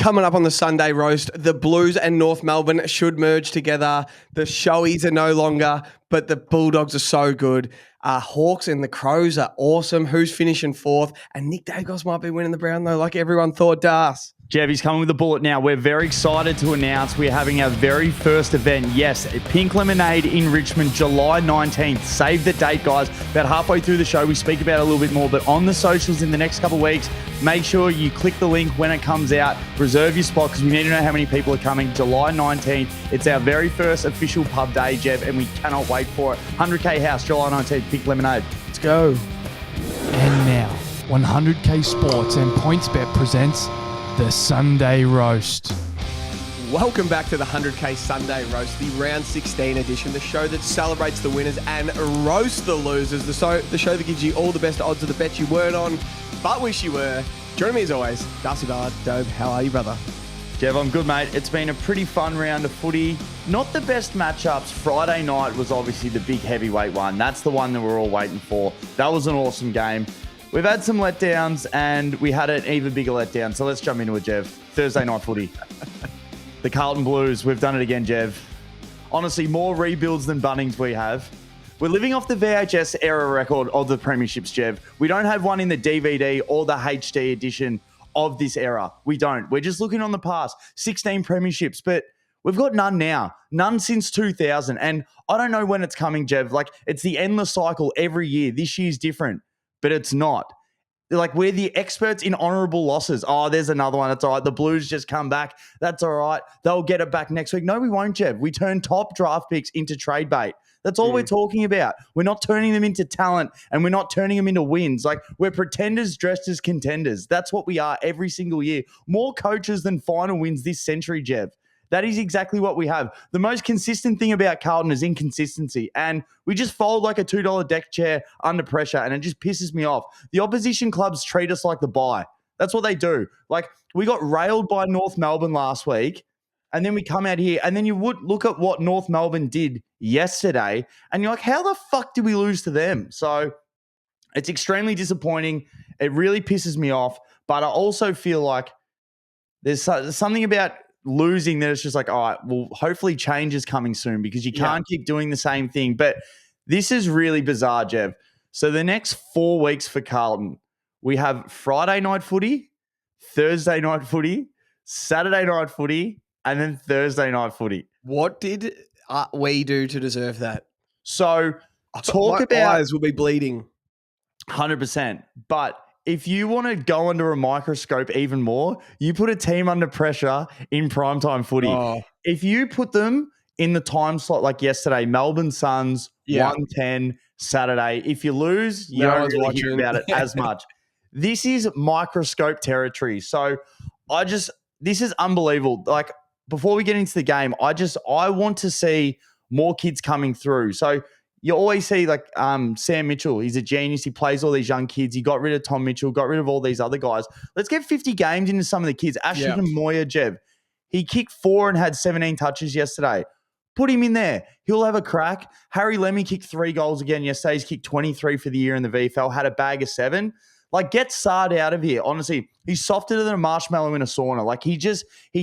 Coming up on the Sunday roast, the Blues and North Melbourne should merge together. The Showies are no longer, but the Bulldogs are so good. Hawks and the Crows are awesome. Who's finishing fourth? And Nick Dacos might be winning the Brown, though, like everyone thought. Das. Jeff, he's coming with the bullet now. We're very excited to announce we're having our very first event. Yes, Pink Lemonade in Richmond, July 19th. Save the date, guys. About halfway through the show, we speak about it a little bit more. But on the socials in the next couple of weeks, make sure you click the link when it comes out. Reserve your spot because we need to know how many people are coming. July 19th. It's our very first official pub day, Jeff, and we cannot wait for it. 100K house, July 19th, Pink Lemonade. Let's go. And now, 100K Sports and PointsBet presents the Sunday Roast. Welcome back to the 100K Sunday Roast, the round 16 edition, the show that celebrates the winners and roasts the losers, the show that gives you all the best odds of the bets you weren't on, but wish you were. Joining me as always, Darcy Bard. Dobe, how are you, brother? Jeff, I'm good, mate. It's been a pretty fun round of footy. Not the best matchups. Friday night was obviously the big heavyweight one. That's the one that we're all waiting for. That was an awesome game. We've had some letdowns, and we had an even bigger letdown. So let's jump into it, Jeff. Thursday night footy. The Carlton Blues. We've done it again, Jeff. Honestly, more rebuilds than Bunnings we have. We're living off the VHS era record of the premierships, Jeff. We don't have one in the DVD or the HD edition of this era. We don't. We're just looking on the past. 16 premierships, but we've got none now. None since 2000. And I don't know when it's coming, Jeff. Like, it's the endless cycle every year. This year's different. But it's not. Like, we're the experts in honourable losses. Oh, there's another one. It's all right. The Blues just come back. That's all right. They'll get it back next week. No, we won't, Jeff. We turn top draft picks into trade bait. That's all we're talking about. We're not turning them into talent, and we're not turning them into wins. Like, we're pretenders dressed as contenders. That's what we are every single year. More coaches than final wins this century, Jeff. That is exactly what we have. The most consistent thing about Carlton is inconsistency. And we just fold like a $2 deck chair under pressure, and it just pisses me off. The opposition clubs treat us like the bye. That's what they do. Like, we got railed by North Melbourne last week, and then we come out here, and then you would look at what North Melbourne did yesterday, and you're like, how the fuck did we lose to them? So it's extremely disappointing. It really pisses me off. But I also feel like there's something about losing that it's just like, all right, well, hopefully change is coming soon because you can't keep doing the same thing. But this is really bizarre, Jeff. So the next 4 weeks for Carlton, we have Friday night footy, Thursday night footy, Saturday night footy, and then Thursday night footy. What did we do to deserve that? So My eyes will be bleeding. 100%. But if you want to go under a microscope even more, you put a team under pressure in primetime footy. Oh. If you put them in the time slot like yesterday, Melbourne Suns, 1:10 Saturday, if you lose, you don't really hear about it as much. This is microscope territory. So this is unbelievable. Like, before we get into the game, I want to see more kids coming through. So you always see like Sam Mitchell. He's a genius. He plays all these young kids. He got rid of Tom Mitchell, got rid of all these other guys. Let's get 50 games into some of the kids. Ashton Moya, Jeb. He kicked 4 and had 17 touches yesterday. Put him in there. He'll have a crack. Harry Lemmy kicked 3 goals again yesterday. He's kicked 23 for the year in the VFL, had a bag of 7. Like, get Sard out of here. Honestly, he's softer than a marshmallow in a sauna. Like, he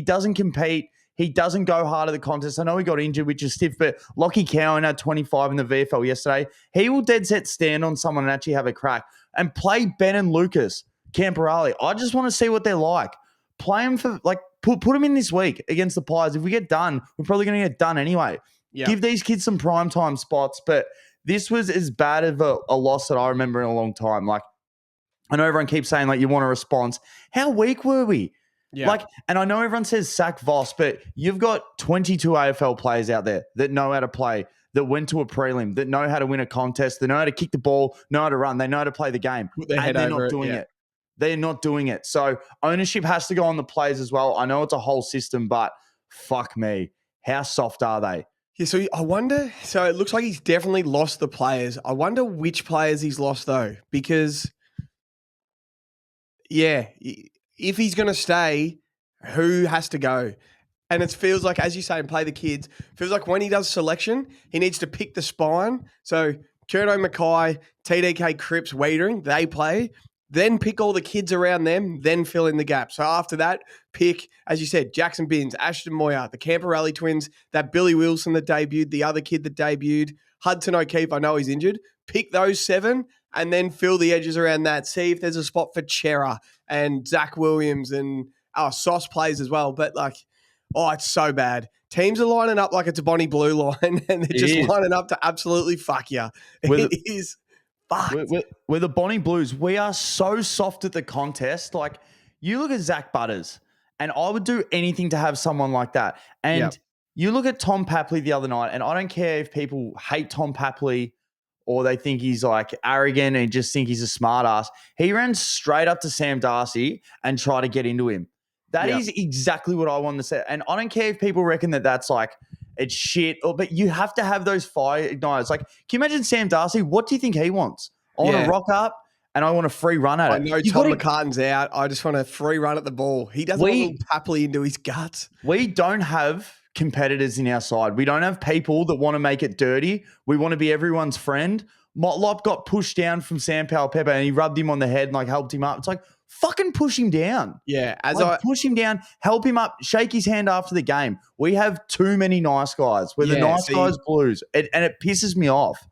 doesn't compete. He doesn't go hard at the contest. I know he got injured, which is stiff, but Lockie Cowan had 25 in the VFL yesterday. He will dead set stand on someone and actually have a crack. And play Ben and Lucas Camporale. I just want to see what they're like. Play them for, like, put them in this week against the Pies. If we get done, we're probably going to get done anyway. Yeah. Give these kids some primetime spots. But this was as bad of a loss that I remember in a long time. Like, I know everyone keeps saying, like, you want a response. How weak were we? Yeah. Like, and I know everyone says sack Voss, but you've got 22 AFL players out there that know how to play, that went to a prelim, that know how to win a contest, that know how to kick the ball, know how to run, they know how to play the game. And they're not doing it. They're not doing it. So ownership has to go on the players as well. I know it's a whole system, but fuck me. How soft are they? Yeah, so I wonder, so it looks like he's definitely lost the players. I wonder which players he's lost though, because if he's going to stay, who has to go? And it feels like, as you say, and play the kids, feels like when he does selection, he needs to pick the spine. So Curto Mackay, TDK Cripps, Wiedering, they play. then pick all the kids around them, then fill in the gap. So after that, pick, as you said, Jackson Binns, Ashton Moyer, the Camporelli twins, that Billy Wilson that debuted, the other kid that debuted, Hudson O'Keefe, I know he's injured. Pick those 7 and then fill the edges around that. See if there's a spot for Chera and Zach Williams and Sauce plays as well. But it's so bad. Teams are lining up like it's a Bonnie Blue line and they're just lining up to absolutely fuck you. It is fucked. We're the Bonnie Blues. We are so soft at the contest. Like, you look at Zach Butters, and I would do anything to have someone like that. And you look at Tom Papley the other night, and I don't care if people hate Tom Papley or they think he's like arrogant and just think he's a smart ass. He ran straight up to Sam Darcy and tried to get into him. That is exactly what I wanted to say. And I don't care if people reckon that that's like, it's shit, but you have to have those fire igniters. Like, can you imagine Sam Darcy? What do you think he wants? I want to rock up and I want a free run at it. I know Tom McCartan's out. I just want a free run at the ball. He doesn't want Papley into his guts. We don't have competitors in our side. We don't have people that want to make it dirty. We want to be everyone's friend. Motlop got pushed down from Sam Powell-Pepper and he rubbed him on the head and helped him up. It's like, fucking push him down. Yeah. Push him down, help him up, shake his hand after the game. We have too many nice guys. We're the nice guys Blues. And it pisses me off.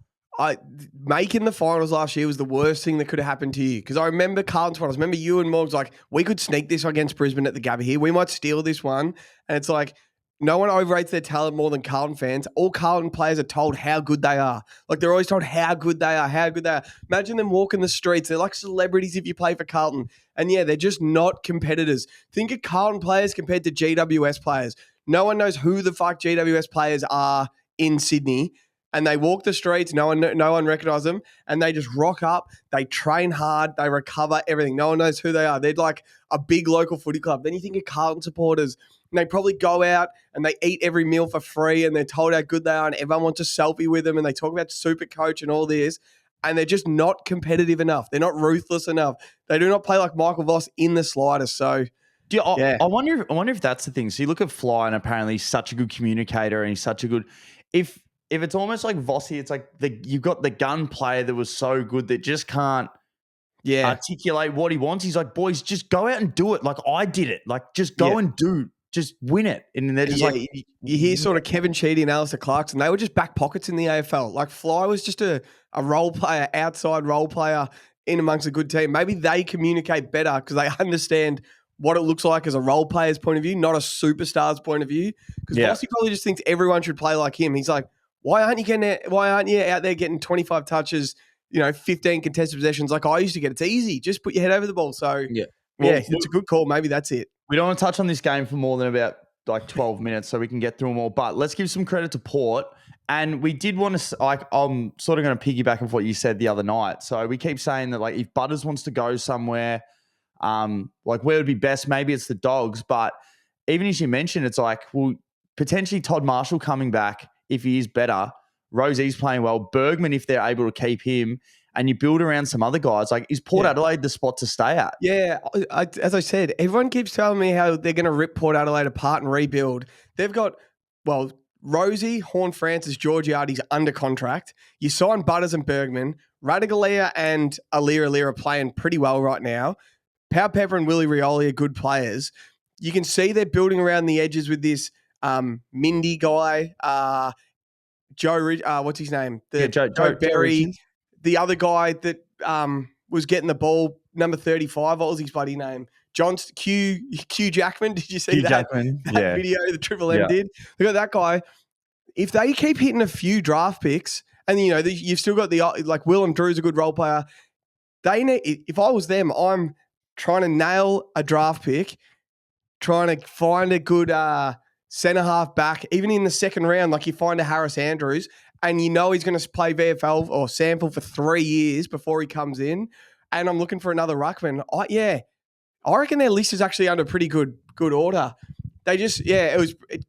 Making the finals last year was the worst thing that could have happened to you. Because I remember Carlton's finals. I remember you and Morgs we could sneak this against Brisbane at the Gabba here. We might steal this one. And it's like, no one overrates their talent more than Carlton fans. All Carlton players are told how good they are. They're always told how good they are, how good they are. Imagine them walking the streets. They're like celebrities if you play for Carlton. And they're just not competitors. Think of Carlton players compared to GWS players. No one knows who the fuck GWS players are in Sydney. And they walk the streets. No one recognises them. And they just rock up. They train hard. They recover everything. No one knows who they are. They're like a big local footy club. Then you think of Carlton supporters. And they probably go out and they eat every meal for free and they're told how good they are and everyone wants a selfie with them and they talk about super coach and all this and they're just not competitive enough. They're not ruthless enough. They do not play like Michael Voss in the slightest. So, I wonder if that's the thing. So you look at Fly and apparently he's such a good communicator and he's such a good – if it's almost like Vossi, it's like you've got the gun player that was so good that just can't articulate what he wants. He's like, boys, just go out and do it. Like I did it. Like just go and do just win it. And they're just you hear sort of Kevin Sheedy and Alistair Clarkson. They were just back pockets in the AFL. Like Fly was just a role player, outside role player in amongst a good team. Maybe they communicate better because they understand what it looks like as a role player's point of view, not a superstar's point of view. Because Vossi probably just thinks everyone should play like him. He's like, why aren't you out there getting 25 touches, 15 contested possessions like I used to get? It's easy. Just put your head over the ball. So it's a good call. Maybe that's it. We don't want to touch on this game for more than about 12 minutes so we can get through them all. But let's give some credit to Port. And we did want to, I'm sort of going to piggyback off what you said the other night. So we keep saying that if Butters wants to go somewhere, where would be best? Maybe it's the Dogs. But even as you mentioned, it's potentially Todd Marshall coming back if he is better. Rosie's playing well. Bergman, if they're able to keep him. And you build around some other guys. Is Port Adelaide the spot to stay at? Yeah, as I said, everyone keeps telling me how they're going to rip Port Adelaide apart and rebuild. They've got, Rosie, Horn-Francis, Georgiades under contract. You sign Butters and Bergman. Radigalia and Alira are playing pretty well right now. Power Pepper and Willie Rioli are good players. You can see they're building around the edges with this Mindy guy, what's his name? Joe Berry. The other guy that was getting the ball, number 35, what was his bloody name? Q Jackman. Did you see that video the Triple M did? They got that guy. If they keep hitting a few draft picks, and you've still got Willem Drew's a good role player. If I was them, I'm trying to nail a draft pick, trying to find a good centre half back, even in the second round. You find a Harris Andrews. And he's going to play VFL or sample for 3 years before he comes in. And I'm looking for another ruckman. I reckon their list is actually under pretty good order. They just,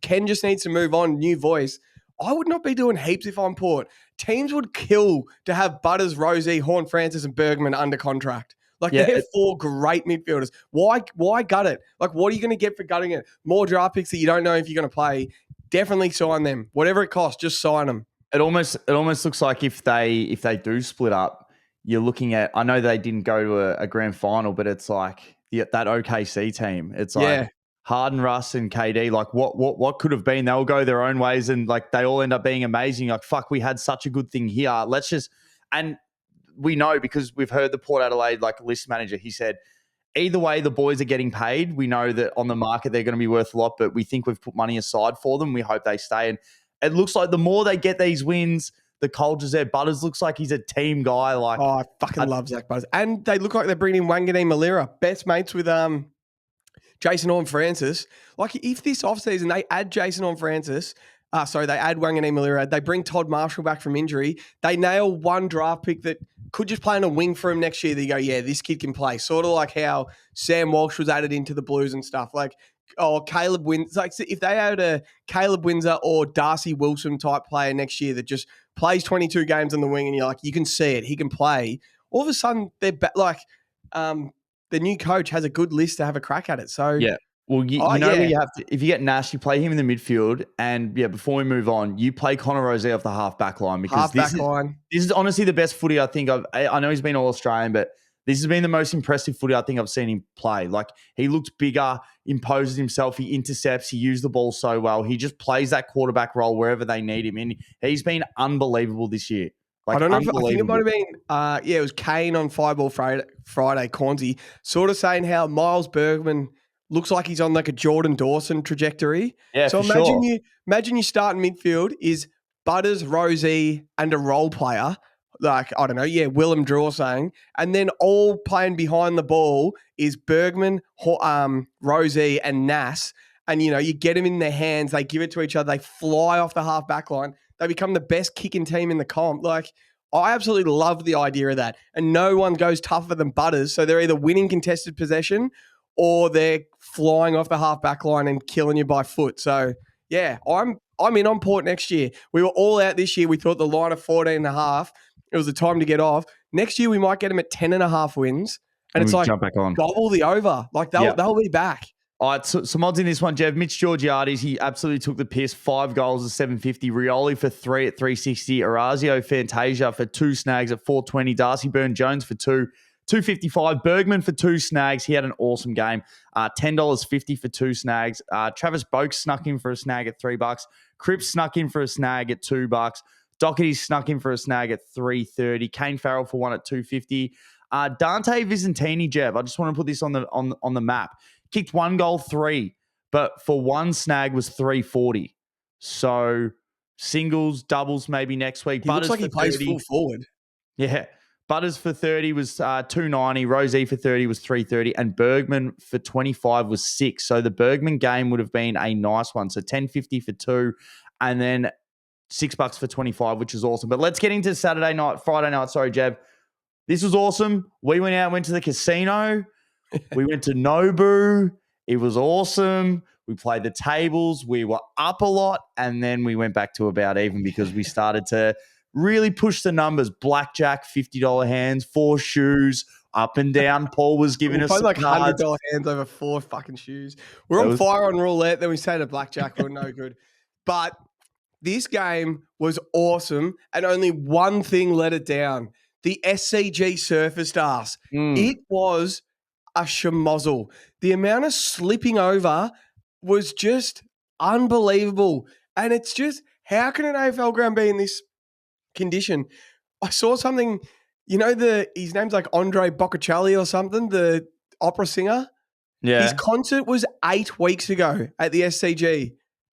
Ken just needs to move on, new voice. I would not be doing heaps if I'm Port. Teams would kill to have Butters, Rosie, Horn-Francis and Bergman under contract. They're 4 great midfielders. Why gut it? What are you going to get for gutting it? More draft picks that you don't know if you're going to play. Definitely sign them. Whatever it costs, just sign them. It almost looks like if they do split up, you're looking at, I know they didn't go to a grand final, but it's like that OKC team. It's like Yeah. Harden, Russ, and KD. Like what could have been? They'll go their own ways, and like they all end up being amazing. Like fuck, we had such a good thing here. Let's just and we know because we've heard the Port Adelaide like list manager. He said either way, the boys are getting paid. We know that on the market they're going to be worth a lot, but we think we've put money aside for them. We hope they stay. And it looks like the more they get these wins, the culture's there. Butters looks like he's a team guy. Like, I fucking love Zach Butters. And they look like they're bringing in Wangane Malira, best mates with Jason Horn-Francis. Like, if this offseason they add Jason Horn-Francis, they add Wangane Malira, they bring Todd Marshall back from injury, they nail one draft pick that could just play on a wing for him next year. They go, yeah, this kid can play. Sort of like how Sam Walsh was added into the Blues and stuff. Like, Caleb Windsor. Like, if they had a Caleb Windsor or Darcy Wilson type player next year that just plays 22 games on the wing and you're like, you can see it, he can play. All of a sudden, they're the new coach has a good list to have a crack at it. So yeah. Well, where you have to, if you get Nash, you play him in the midfield. And before we move on, you play Connor Rozee off the half back line because this is honestly the best footy I think I know he's been all Australian, but this has been the most impressive footy I think I've seen him play. Like he looks bigger, imposes himself, he intercepts, he used the ball so well. He just plays that quarterback role wherever they need him. And he's been unbelievable this year. Like, I don't know. I think it might have been, it was Kane on Fireball Friday, Cornsey, sort of saying how Miles Bergman looks like he's on like a Jordan Dawson trajectory. Yeah, so imagine you start in midfield is Butters, Rozee, and a role player. Like, I don't know, Willem Draw saying. And then all playing behind the ball is Bergman, Rozee, and Nass. And, you get them in their hands, they give it to each other, they fly off the half back line. They become the best kicking team in the comp. Like, I absolutely love the idea of that. And no one goes tougher than Butters. So they're either winning contested possession or they're flying off the half back line and killing you by foot. So, yeah, I'm in on Port next year. We were all out this year. We thought the line of 14.5, it was the time to get off. Next year, we might get them at 10.5 wins. And it's like, jump back on. Gobble the over. Like, they'll be back. All right, so some odds in this one, Jev. Mitch Georgiades, he absolutely took the piss. 5 goals at 750. Rioli for 3 at 360. Orazio Fantasia for 2 snags at 420. Darcy Byrne-Jones for 255. Bergman for 2 snags. He had an awesome game. $10.50 for 2 snags. Travis Boak snuck in for a snag at $3. Cripps snuck in for a snag at $2. Doherty snuck in for a snag at $3.30. Kane Farrell for 1 at $2.50. Dante Vicentini, Jev. I just want to put this on the map. Kicked 1 goal, 3, but for 1 snag was $3.40. So singles, doubles maybe next week. He looks like he plays full forward. Yeah. Butters for 30 was $2.90. Rozee for 30 was $3.30. And Bergman for 25 was $6. So the Bergman game would have been a nice one. So $10.50 for 2 and then $6 for 25, which is awesome. But let's get into Friday night. Sorry, Jeb. This was awesome. We went to the casino. We went to Nobu. It was awesome. We played the tables. We were up a lot. And then we went back to about even because we started to really push the numbers. Blackjack, $50 hands, 4 shoes, up and down. Paul was giving us like cards. $100 hands over 4 fucking shoes. We're on fire on roulette. Then we say to blackjack, we're no good. But this game was awesome. And only one thing let it down. The SCG surfaced us. It was a schmozzle. The amount of slipping over was just unbelievable. And it's just, how can an AFL ground be in this condition? I saw something, his name's like Andre Boccacelli or something, the opera singer. Yeah. His concert was 8 weeks ago at the SCG.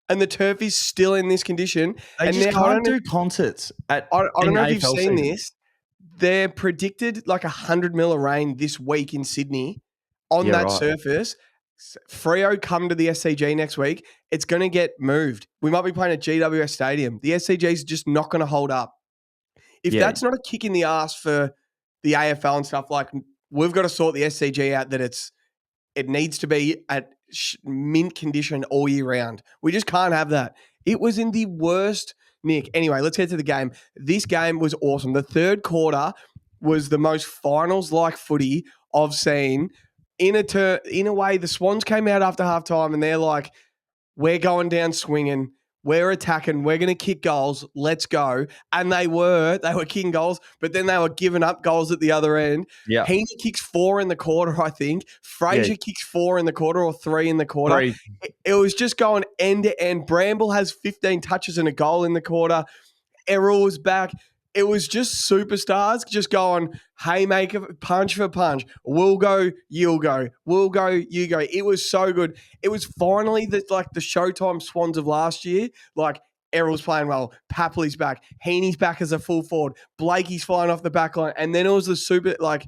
And the turf is still in this condition. They just can't do concerts at I don't know if you've AFL seen season. this. They're predicted like 100 mil of rain this week in Sydney on that surface. Freo come to the SCG next week. It's going to get moved. We might be playing at GWS Stadium. The SCG is just not going to hold up. If that's not a kick in the ass for the AFL and stuff, like we've got to sort the SCG out that it needs to be at mint condition all year round. We just can't have that. It was in the worst nick. Anyway, let's get to the game. This game was awesome. The third quarter was the most finals-like footy I've seen. In a way, the Swans came out after halftime and they're like, we're going down swinging. we're attacking, we're going to kick goals, let's go. And they were kicking goals, but then they were giving up goals at the other end. Yeah. Heaney kicks 4 in the quarter, I think. Fraser kicks 4 in the quarter or 3 in the quarter. 3. It was just going end to end. Bramble has 15 touches and a goal in the quarter. Errol was back. It was just superstars just going haymaker, punch for punch. We'll go, you'll go. We'll go, you go. It was so good. It was finally the Showtime Swans of last year. Like Errol's playing well. Papley's back. Heaney's back as a full forward. Blakey's flying off the back line. And then it was the super, like,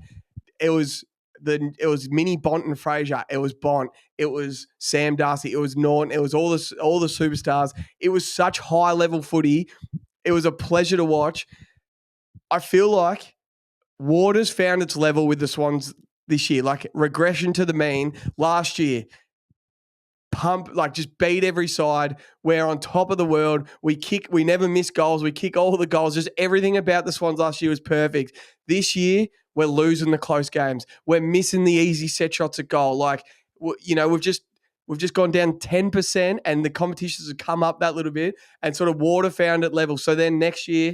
it was Mini Bont and Fraser. It was Bont. It was Sam Darcy. It was Norton. It was all the superstars. It was such high level footy. It was a pleasure to watch. I feel like Waters found its level with the Swans this year, like regression to the mean. Last year, just beat every side. We're on top of the world. We never miss goals. We kick all the goals. Just everything about the Swans last year was perfect. This year, we're losing the close games. We're missing the easy set shots at goal. Like, we've just gone down 10%, and the competitions have come up that little bit, and sort of Water found it level. So then next year,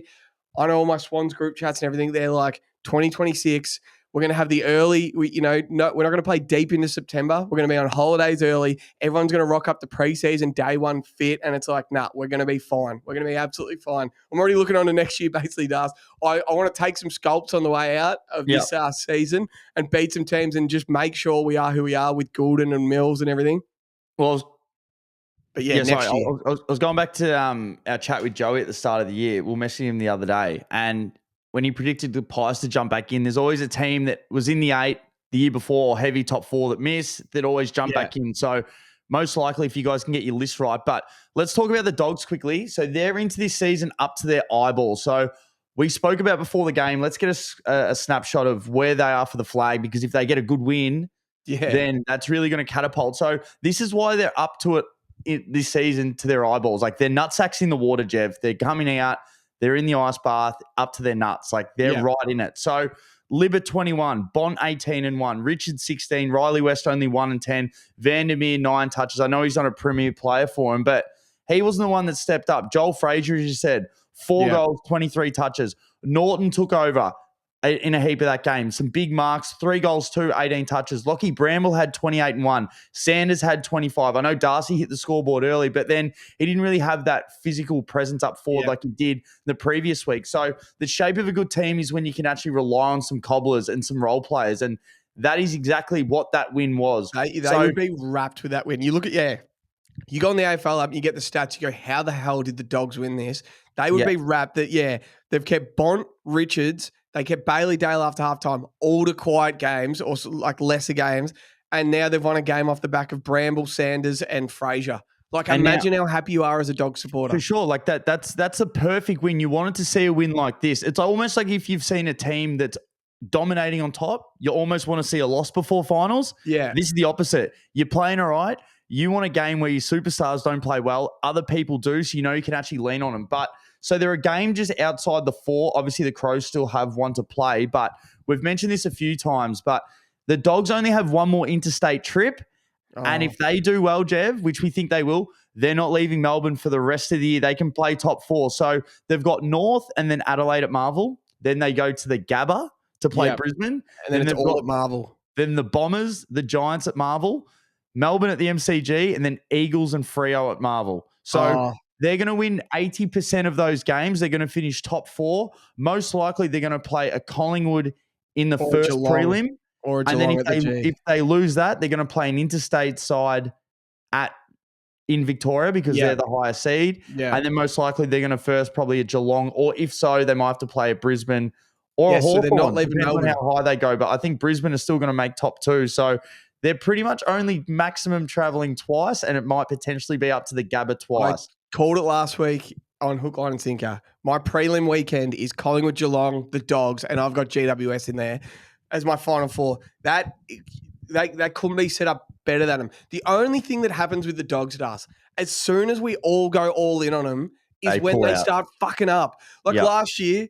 I know all my Swans group chats and everything, they're like 2026. We're going to have the early, we're not going to play deep into September. We're going to be on holidays early. Everyone's going to rock up the preseason day one fit. And it's like, nah, we're going to be fine. We're going to be absolutely fine. I'm already looking on to next year, basically, Dars. I want to take some sculpts on the way out of this season and beat some teams and just make sure we are who we are with Goulden and Mills and everything. Well, but next year. I was going back to our chat with Joey at the start of the year. We were messaging him the other day, and when he predicted the Pies to jump back in, there's always a team that was in the 8 the year before, heavy top 4 that missed, that always jump back in. So most likely, if you guys can get your list right. But let's talk about the Dogs quickly. So they're into this season up to their eyeballs. So we spoke about before the game. Let's get a snapshot of where they are for the flag, because if they get a good win, then that's really going to catapult. So this is why they're up to it this season to their eyeballs. Like, they're nutsacks in the water, Jev. They're coming out. They're in the ice bath, up to their nuts. Like, they're right in it. So Libba 21, Bont 18-1, Richard 16, Riley West only 1-10, Vandermeer 9 touches. I know he's not a premier player for him, but he wasn't the one that stepped up. Joel Frazier, as you said, 4 goals, 23 touches. Norton took over in a heap of that game. Some big marks, 3 goals, 2, 18 touches. Lockie Bramble had 28-1. Sanders had 25. I know Darcy hit the scoreboard early, but then he didn't really have that physical presence up forward like he did the previous week. So the shape of a good team is when you can actually rely on some cobblers and some role players, and that is exactly what that win was. They would be wrapped with that win. You look at, you go on the AFL app and you get the stats, you go, how the hell did the Dogs win this? They would be wrapped that, they've kept Bont, Richards, they kept Bailey Dale after halftime, all the quiet games or like lesser games, and now they've won a game off the back of Bramble, Sanders, and Fraser. Like, imagine how happy you are as a Dog supporter. For sure. Like, that's a perfect win. You wanted to see a win like this. It's almost like if you've seen a team that's dominating on top, you almost want to see a loss before finals. Yeah. This is the opposite. You're playing all right. You want a game where your superstars don't play well. Other people do, so you know you can actually lean on them. But so they're a game just outside the 4. Obviously, the Crows still have one to play, but we've mentioned this a few times, but the Dogs only have one more interstate trip. And if they do well, Jev, which we think they will, they're not leaving Melbourne for the rest of the year. They can play top 4. So they've got North and then Adelaide at Marvel. Then they go to the Gabba to play Brisbane. And then it's all at Marvel. Then the Bombers, the Giants at Marvel, Melbourne at the MCG, and then Eagles and Freo at Marvel. So they're going to win 80% of those games. They're going to finish top 4. Most likely they're going to play a Collingwood in the first prelim. Or and then if they lose that, they're going to play an interstate side in Victoria because they're the higher seed. Yeah. And then most likely they're going to first probably at Geelong, or if so, they might have to play at Brisbane or a Hawthorn. So they're not leaving Melbourne. On how high they go. But I think Brisbane is still going to make top 2. So they're pretty much only maximum travelling twice, and it might potentially be up to the Gabba twice. I called it last week on Hook, Line and Sinker. My prelim weekend is Collingwood, Geelong, the Dogs, and I've got GWS in there as my final 4. That couldn't be set up better than them. The only thing that happens with the Dogs at us, as soon as we all go all in on them, is when they start fucking up. Like last year,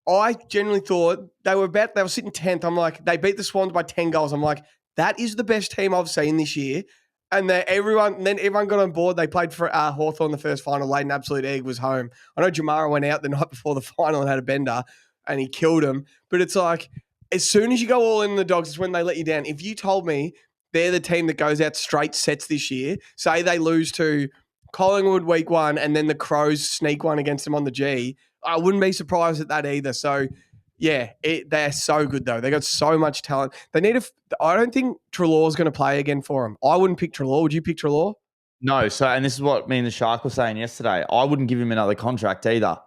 I genuinely thought they were sitting 10th. I'm like, they beat the Swans by 10 goals. I'm like, that is the best team I've seen this year. And then everyone got on board. They played for Hawthorn the first final. Leighton Absolute Egg was home. I know Jamara went out the night before the final and had a bender and he killed him. But it's like, as soon as you go all in the Dogs, it's when they let you down. If you told me they're the team that goes out straight sets this year, say they lose to Collingwood week 1 and then the Crows sneak one against them on the G, I wouldn't be surprised at that either. So, yeah, they're so good though. They got so much talent. They need I don't think Treloar's going to play again for them. I wouldn't pick Treloar. Would you pick Treloar? No. So, and this is what me and the Shark were saying yesterday. I wouldn't give him another contract either.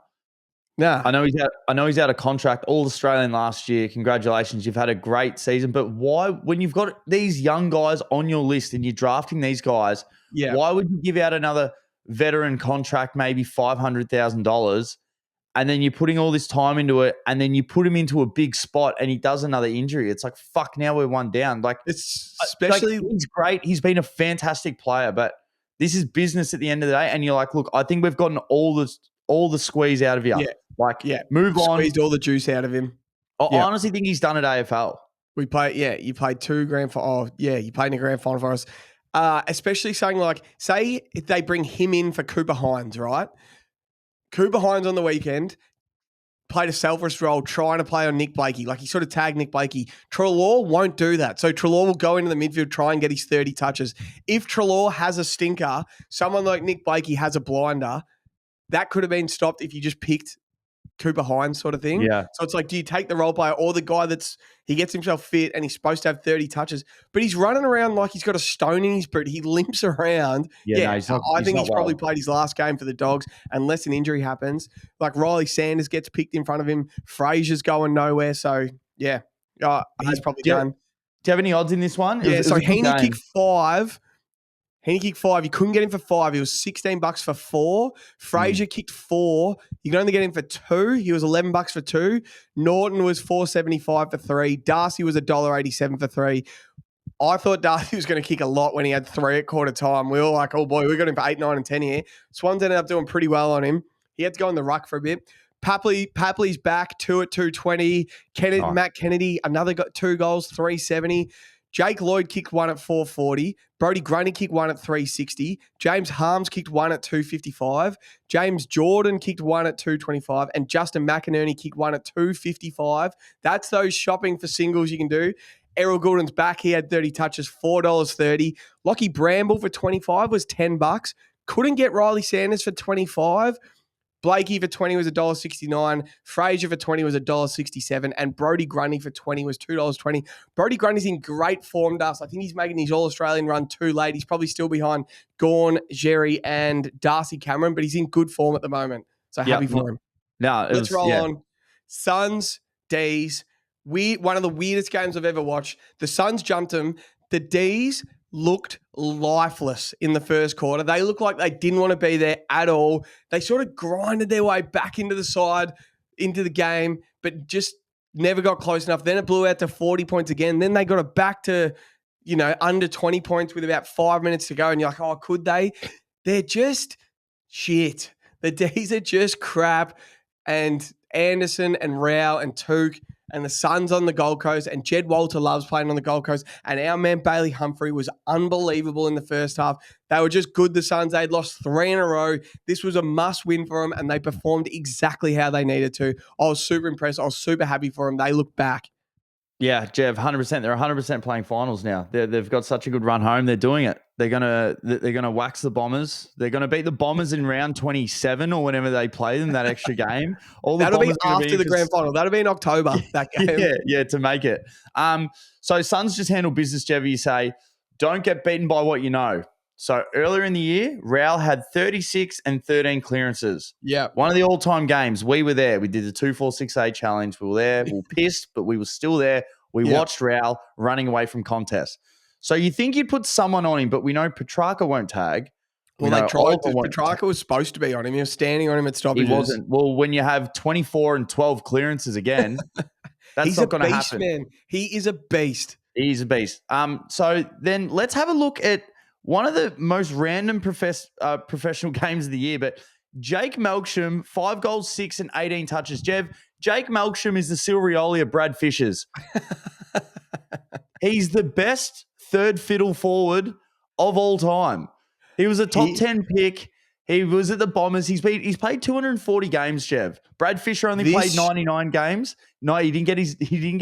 Nah. I know he's out of contract. All Australian last year. Congratulations. You've had a great season. But why, when you've got these young guys on your list and you're drafting these guys, why would you give out another veteran contract, maybe $500,000? And then you're putting all this time into it, and then you put him into a big spot and he does another injury. It's like, fuck, now we're one down. Like, it's especially he's great. He's been a fantastic player, but this is business at the end of the day. And you're like, look, I think we've gotten all the squeeze out of you. Move on. Squeezed all the juice out of him. I honestly think he's done at AFL. You played 2 grand final. You played in a grand final for us. Especially saying like, say if they bring him in for Cooper Hines, right? Cooper Hines on the weekend played a selfless role trying to play on Nick Blakey. Like he sort of tagged Nick Blakey. Treloar won't do that. So Treloar will go into the midfield, try and get his 30 touches. If Treloar has a stinker, someone like Nick Blakey has a blinder, that could have been stopped if you just picked Cooper Hines sort of thing. Yeah. So it's like, do you take the role player or the guy he gets himself fit and he's supposed to have 30 touches, but he's running around like he's got a stone in his boot. He limps around. I think he's probably played his last game for the Dogs unless an injury happens. Like Riley Sanders gets picked in front of him. Fraser's going nowhere. So he's probably done. Do you have any odds in this one? So Heaney kicked 5. He kicked 5. You couldn't get him for 5. He was $16 for 4. Fraser kicked 4. You could only get him for 2. He was $11 for 2. Norton was $4.75 for 3. Darcy was $1.87 for 3. I thought Darcy was going to kick a lot when he had 3 at quarter time. We were like, oh boy, we got him for 8, 9, and 10 here. Swans ended up doing pretty well on him. He had to go in the ruck for a bit. Papley's back, 2 at 220. Matt Kennedy, another 2 goals, 370. Jake Lloyd kicked 1 at 440. Brodie Grundy kicked 1 at 360. James Harms kicked 1 at 255. James Jordan kicked 1 at 225. And Justin McInerney kicked 1 at 255. That's those shopping for singles you can do. Errol Goulden's back. He had 30 touches, $4.30. Lockie Bramble for 25 was $10. Couldn't get Riley Sanders for 25. Blakey for 20 was $1.69. Fraser for 20 was $1.67. And Brodie Grundy for 20 was $2.20. Brodie Grundy's in great form, Dust. I think he's making his All-Australian run too late. He's probably still behind Gawn, Jerry, and Darcy Cameron, but he's in good form at the moment. So happy for him. Let's roll on. Suns, D's. One of the weirdest games I've ever watched. The Suns jumped him. The D's looked lifeless in the first quarter. They looked like they didn't want to be there at all. They sort of grinded their way back into the side, into the game, but just never got close enough. Then it blew out to 40 points again. Then they got it back to, under 20 points with about 5 minutes to go. And you're like, oh, could they? They're just shit. The D's are just crap. And Anderson and Rao and Took and the Suns on the Gold Coast, and Jed Walter loves playing on the Gold Coast, and our man Bailey Humphrey was unbelievable in the first half. They were just good, the Suns. They'd lost 3 in a row. This was a must-win for them, and they performed exactly how they needed to. I was super impressed. I was super happy for them. They look back. Yeah, Jeff, 100%. They're 100% playing finals now. They've got such a good run home. They're doing it. They're gonna wax the Bombers. They're gonna beat the Bombers in round 27 or whenever they play them, that extra game. That'll be after the grand final. That'll be in October, that game. Yeah, to make it. So Suns just handle business, Jeff. You say, don't get beaten by what you know. So earlier in the year, Raul had 36 and 13 clearances. Yeah. One of the all-time games. We were there. We did the 2-4-6-8 challenge. We were there. We were pissed, but we were still there. We watched Raul running away from contests. So you think you'd put someone on him, but we know Petrarca won't tag. Well, they tried to. Petrarca was supposed to be on him. He was standing on him at stoppages. He wasn't. Well, when you have 24 and 12 clearances again, that's not going to happen. Man. He is a beast. He's a beast. So then let's have a look at one of the most random professional games of the year, but Jake Melksham, 5 goals, 6 and 18 touches. Jeff, Jake Melksham is the Silverioli of Brad Fisher's. He's the best third fiddle forward of all time. He was a top He- 10 pick. He was at the Bombers. He's played 240 games, Jev. Brad Fisher only played 99 games. No, he didn't get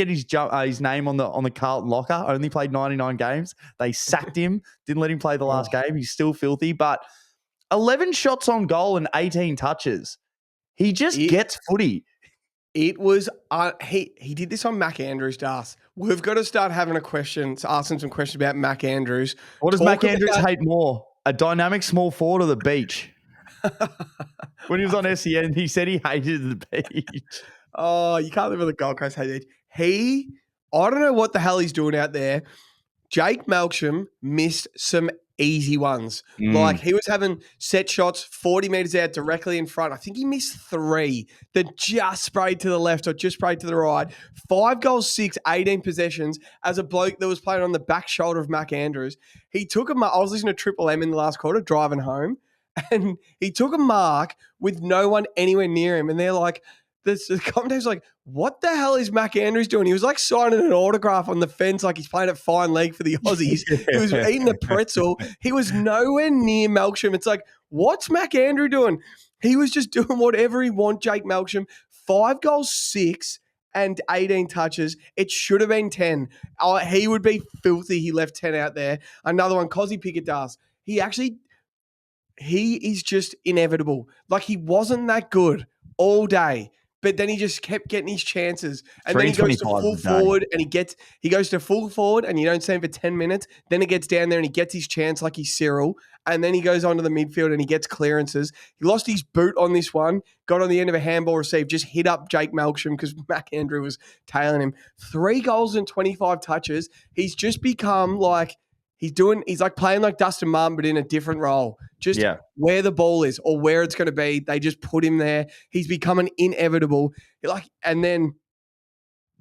his name on the Carlton locker. Only played 99 games. They sacked him. Didn't let him play the last game. He's still filthy, but 11 shots on goal and 18 touches. He just gets footy. It was he did this on Mac Andrews, Das. We've got to start having asking some questions about Mac Andrews. What does Mac Andrews hate more? A dynamic small forward or the beach? When he was on SEN, he said he hated the beach. Oh, you can't live with a Gold Coast hate. I don't know what the hell he's doing out there. Jake Melksham missed some easy ones. Like he was having set shots 40 metres out directly in front. I think he missed 3 that just sprayed to the left or just sprayed to the right. 5 goals, 6, 18 possessions as a bloke that was playing on the back shoulder of Mac Andrews. He took I was listening to Triple M in the last quarter driving home, and he took a mark with no one anywhere near him. And they're like, the commentator's like, what the hell is Mac Andrews doing? He was like signing an autograph on the fence like he's playing at fine league for the Aussies. He was eating a pretzel. He was nowhere near Melksham. It's like, what's Mac Andrew doing? He was just doing whatever he wanted, Jake Melksham. 5 goals, 6 and 18 touches. It should have been 10. He would be filthy. He left 10 out there. Another one, Cozzy Pickett. He is just inevitable. Like he wasn't that good all day. But then he just kept getting his chances. And then he goes to full forward and he goes to full forward and you don't see him for 10 minutes. Then he gets down there and he gets his chance like he's Cyril. And then he goes onto the midfield and he gets clearances. He lost his boot on this one, got on the end of a handball receive, just hit up Jake Melksham because Mac Andrew was tailing him. 3 goals and 25 touches. He's just become like, he's like playing like Dustin Martin, but in a different role. Just where the ball is or where it's going to be, they just put him there. He's become an inevitable. And then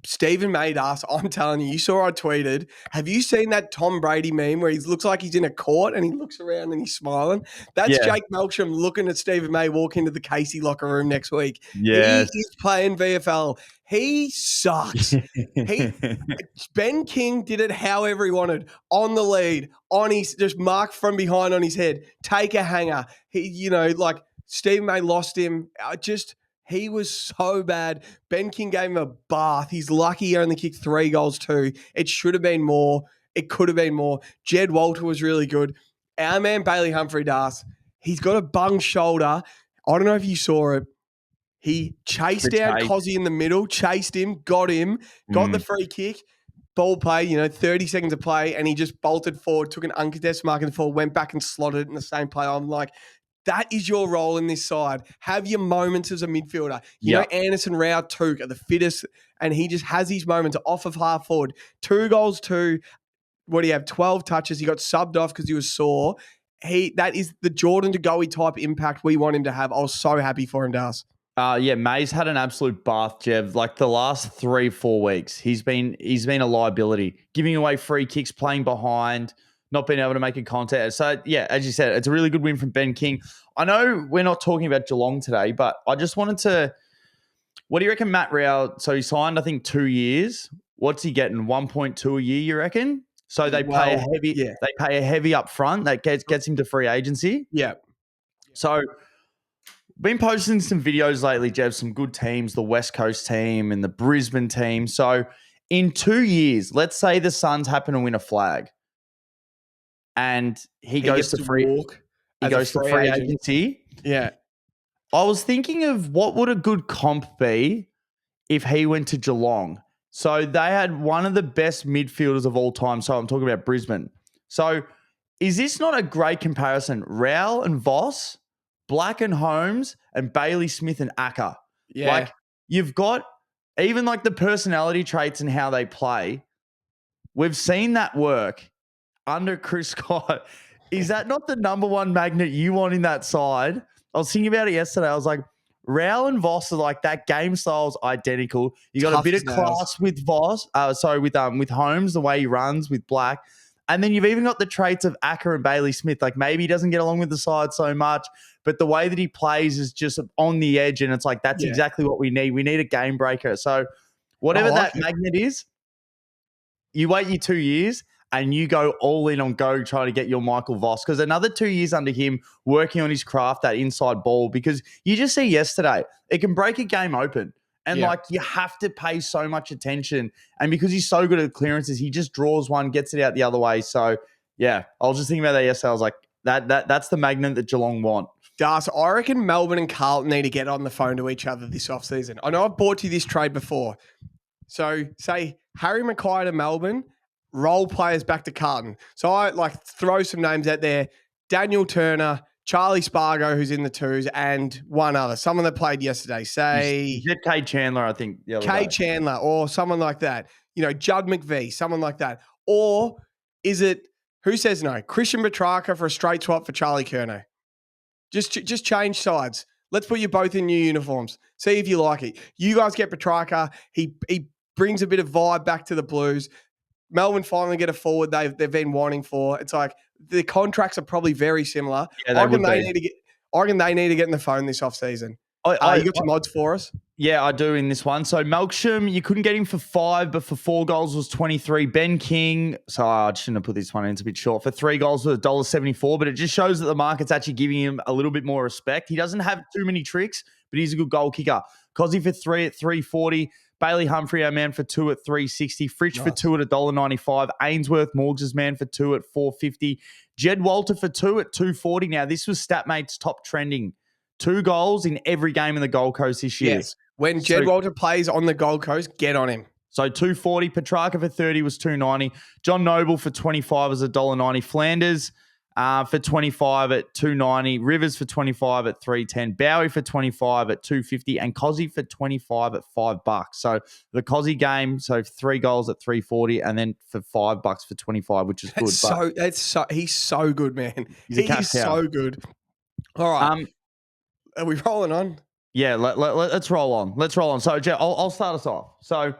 Stephen made us, I'm telling you saw I tweeted, have you seen that Tom Brady meme where he looks like he's in a court and he looks around and he's smiling? That's Jake Melksham looking at Stephen May walk into the Casey locker room next week. Yes. He is playing VFL. He sucks. Ben King did it however he wanted. On the lead, just mark from behind on his head, take a hanger. Stephen May lost him. He was so bad. Ben King gave him a bath. He's lucky he only kicked 3 goals too. It should have been more. It could have been more. Jed Walter was really good. Our man Bailey Humphrey Das, he's got a bung shoulder. I don't know if you saw it. He chased down Cozzy in the middle, chased him, got the free kick, ball play, 30 seconds of play, and he just bolted forward, took an uncontested mark in the forward, went back and slotted it in the same play. I'm like, that is your role in this side. Have your moments as a midfielder. Anderson, Rao, Took are the fittest, and he just has his moments off of half forward. 2 goals, 2. What do you have? 12 touches. He got subbed off because he was sore. That is the Jordan to Goey type impact we want him to have. I was so happy for him, Das. May's had an absolute bath, Jev. Like the last 3-4 weeks, he's been a liability, giving away free kicks, playing behind, not being able to make a contact. So, as you said, it's a really good win from Ben King. I know we're not talking about Geelong today, but I just wanted to – what do you reckon Matt Rao – so he signed, I think, 2 years. What's he getting, 1.2 a year, you reckon? So they pay a heavy up front that gets him to free agency? Yeah. So been posting some videos lately, Jev, some good teams, the West Coast team and the Brisbane team. So in 2 years, let's say the Suns happen to win a flag and he goes to free agency. Yeah. I was thinking of what would a good comp be if he went to Geelong. So they had one of the best midfielders of all time. So I'm talking about Brisbane. So is this not a great comparison? Rowell and Voss, Black and Holmes, and Bailey Smith and Acker. Yeah. Like you've got even like the personality traits and how they play. We've seen that work under Chris Scott. Is that not the number one magnet you want in that side? I was thinking about it yesterday. I was like, Rowell and Voss are like that game style's identical. You got a bit of class with Voss. With Holmes, the way he runs with Black. And then you've even got the traits of Acker and Bailey Smith. Like maybe he doesn't get along with the side so much, but the way that he plays is just on the edge. And it's like, that's exactly what we need. We need a game breaker. So whatever magnet is, you wait your 2 years and you go all in on Go trying to get your Michael Voss, because another 2 years under him working on his craft, that inside ball, because you just see yesterday, it can break a game open. And you have to pay so much attention. And because he's so good at clearances, he just draws one, gets it out the other way. So, yeah, I was just thinking about that yesterday. I was like, that's the magnet that Geelong want. Das, I reckon Melbourne and Carlton need to get on the phone to each other this offseason. I know I've bought you this trade before. So, say Harry Mackay to Melbourne, role players back to Carlton. So, I throw some names out there. Daniel Turner, Charlie Spargo, who's in the twos, and one other. Someone that played yesterday. Say Kate Chandler, I think. Kate Chandler or someone like that. Judd McVie, someone like that. Or is it, who says no? Christian Petrarca for a straight swap for Charlie Curnow. Just change sides. Let's put you both in new uniforms. See if you like it. You guys get Petrarca. He brings a bit of vibe back to the Blues. Melbourne finally get a forward they've been wanting for. It's like the contracts are probably very similar. Yeah, I reckon they need to get in the phone this offseason. You got some odds for us? Yeah, I do in this one. So Melksham, you couldn't get him for 5, but for 4 goals was 23. Ben King, so I shouldn't have put this one in, it's a bit short. For 3 goals was $1.74, but it just shows that the market's actually giving him a little bit more respect. He doesn't have too many tricks, but he's a good goal kicker. Cozzy for 3 at $3.40. Bailey Humphrey, our man, for 2 at $3.60. Fritsch for 2 at $1.95. Ainsworth, Morgs' man, for 2 at $4.50. Jed Walter for 2 at $2.40. Now, this was StatMate's top trending. 2 goals in every game in the Gold Coast this year. Yes. When Jed Walter plays on the Gold Coast, get on him. So $2.40. Petrarca for 30 was $2.90. John Noble for 25 was $1.90. Flanders for 25 at $2.90. Rivers for 25 at $3.10. Bowie for 25 at $2.50. And Cozzy for 25 at $5. So the Cozzy game, so 3 goals at $3.40, and then for $5 for 25, which is good. He's so good, man. He's so good. All right. Are we rolling on? Yeah, let's roll on. Let's roll on. So, Jeff, I'll start us off. So,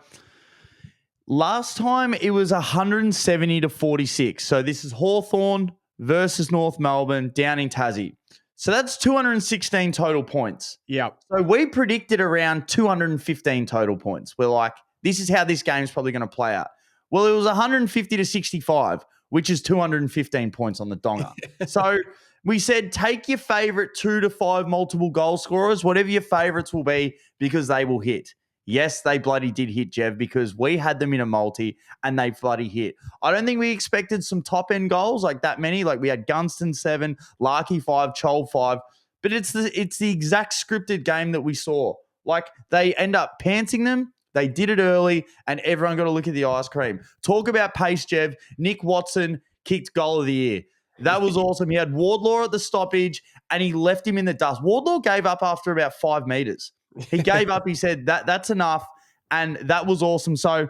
last time it was 170 to 46. So, this is Hawthorn versus North Melbourne down in Tassie. So, that's 216 total points. Yeah. So, we predicted around 215 total points. We're like, this is how this game is probably going to play out. Well, it was 150 to 65, which is 215 points on the donger. So, we said take your favourite 2 to 5 multiple goal scorers, whatever your favourites will be, because they will hit. Yes, they bloody did hit, Jev, because we had them in a multi and they bloody hit. I don't think we expected some top-end goals like that many. Like we had Gunston 7, Larkey 5, Chol 5. But it's the exact scripted game that we saw. Like they end up pantsing them. They did it early and everyone got to look at the ice cream. Talk about pace, Jev. Nick Watson kicked goal of the year. That was awesome. He had Wardlaw at the stoppage and he left him in the dust. Wardlaw gave up after about 5 meters. He gave up. He said, that's enough. And that was awesome. So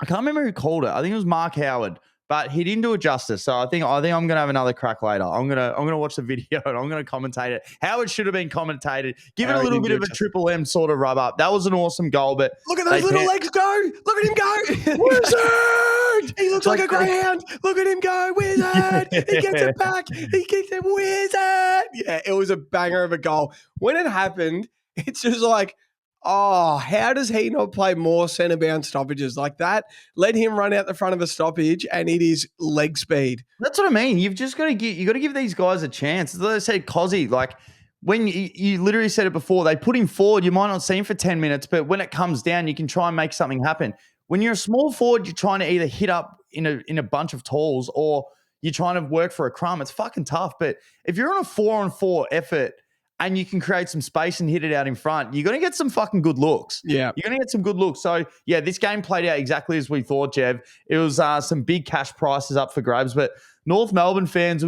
I can't remember who called it. I think it was Mark Howard, but he didn't do it justice. So I think I'm going to have another crack later. I'm going to watch the video and I'm going to commentate it. Howard should have been commentated. Give it a little bit of a Triple M sort of rub up. That was an awesome goal, but look at those little legs go. Look at him go. Wizard! He looks like a greyhound. Look at him go. Wizard! He gets it back. He kicks it. Wizard! Yeah, it was a banger of a goal. When it happened, it's just like, oh, how does he not play more centre-bound stoppages like that? Let him run out the front of a stoppage and it is leg speed. That's what I mean. You've just got to give these guys a chance. As I said, Cozzy, like when you literally said it before, they put him forward. You might not see him for 10 minutes, but when it comes down, you can try and make something happen. When you're a small forward, you're trying to either hit up in a bunch of talls or you're trying to work for a crumb. It's fucking tough. But if you're on a 4-on-4 effort, and you can create some space and hit it out in front, you're going to get some fucking good looks. Yeah. You're going to get some good looks. So, yeah, this game played out exactly as we thought, Jev. It was some big cash prices up for grabs, but North Melbourne fans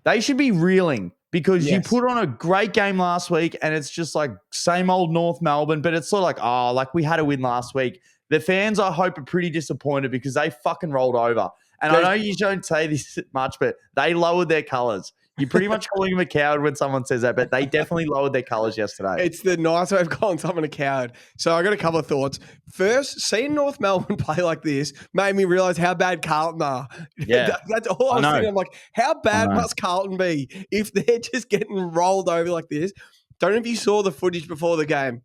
they should be reeling because you put on a great game last week and it's just like same old North Melbourne, but it's sort of like, we had a win last week. The fans, I hope, are pretty disappointed because they fucking rolled over. And I know you don't say this much, but they lowered their colours. You're pretty much calling him a coward when someone says that, but they definitely lowered their colours yesterday. It's the nice way of calling someone a coward. So I got a couple of thoughts. First, seeing North Melbourne play like this made me realise how bad Carlton are. Yeah. That's all I was thinking. I'm like, how bad must Carlton be if they're just getting rolled over like this? Don't know if you saw the footage before the game.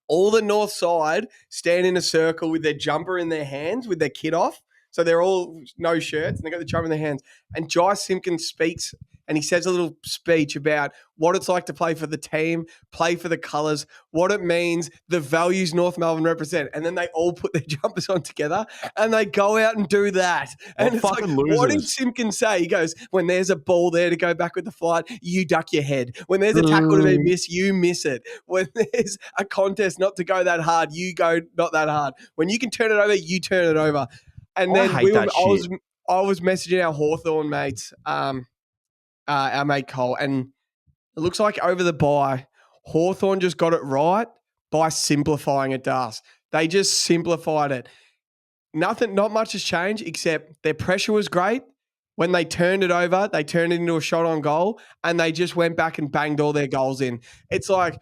All the north side stand in a circle with their jumper in their hands with their kit off. So they're all no shirts and they got the drum in their hands. And Jai Simpkins speaks and he says a little speech about what it's like to play for the team, play for the colours, what it means, the values North Melbourne represent. And then they all put their jumpers on together and they go out and do that. And it's like, what did Simpkins say? He goes, when there's a ball there to go back with the flight, you duck your head. When there's a tackle to be missed, you miss it. When there's a contest not to go that hard, you go not that hard. When you can turn it over, you turn it over. And then I was messaging our Hawthorn mates, our mate Cole, and it looks like over the bye, Hawthorn just got it right by simplifying it, Das. They just simplified it. Not much has changed except their pressure was great. When they turned it over, they turned it into a shot on goal, and they just went back and banged all their goals in. It's like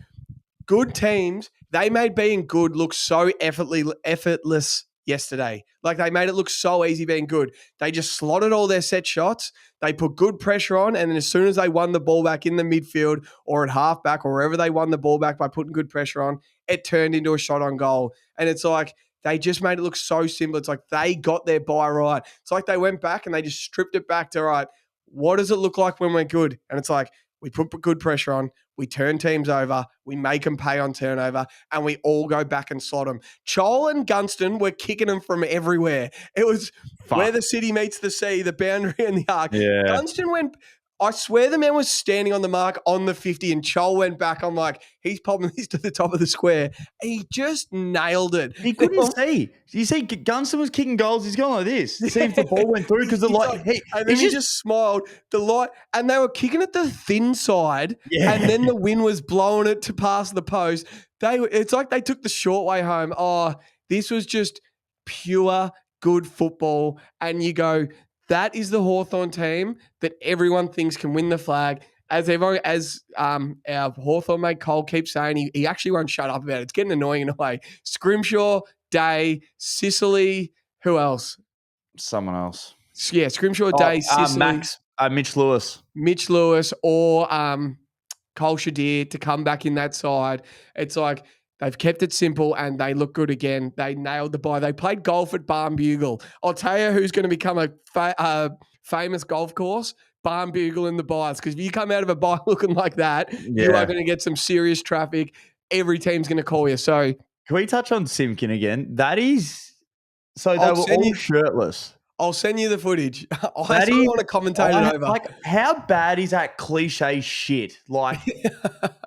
good teams, they made being good look so effortless yesterday. Like they made it look so easy being good. They just slotted all their set shots. They put good pressure on, and then as soon as they won the ball back in the midfield or at halfback or wherever they won the ball back by putting good pressure on, it turned into a shot on goal. And it's like they just made it look so simple. It's like they got their bye right. It's like they went back and they just stripped it back to, right, what does it look like when we're good? And it's like we put good pressure on, we turn teams over, we make them pay on turnover, and we all go back and slot them. Chol and Gunston were kicking them from everywhere. It was where the city meets the sea, the boundary and the arc. Yeah. Gunston went, I swear the man was standing on the mark on the 50 and Chol went back. I'm like, he's popping this to the top of the square. He just nailed it. He couldn't see. You see, Gunston was kicking goals. He's going like this. See if the ball went through because the light. And then he just smiled. The light, and they were kicking it the thin side, and then the wind was blowing it to past the post. It's like they took the short way home. Oh, this was just pure good football. And you go, that is the Hawthorn team that everyone thinks can win the flag. As our Hawthorn mate Cole keeps saying, he actually won't shut up about it. It's getting annoying in a way. Scrimshaw, Day, Sicily, who else? Someone else. Yeah, Scrimshaw, Day, Sicily. Mitch Lewis or Cole Shadir to come back in that side. It's like they've kept it simple and they look good again. They nailed the bye. They played golf at Barnbugle. I'll tell you who's going to become a famous golf course. Barnbugle in the byes, because if you come out of a bye looking like that, you are going to get some serious traffic. Every team's going to call you. So can we touch on Simpkin again? That is, so they were all shirtless. I'll send you the footage. I still want to commentate it over. Like, how bad is that cliche shit? Like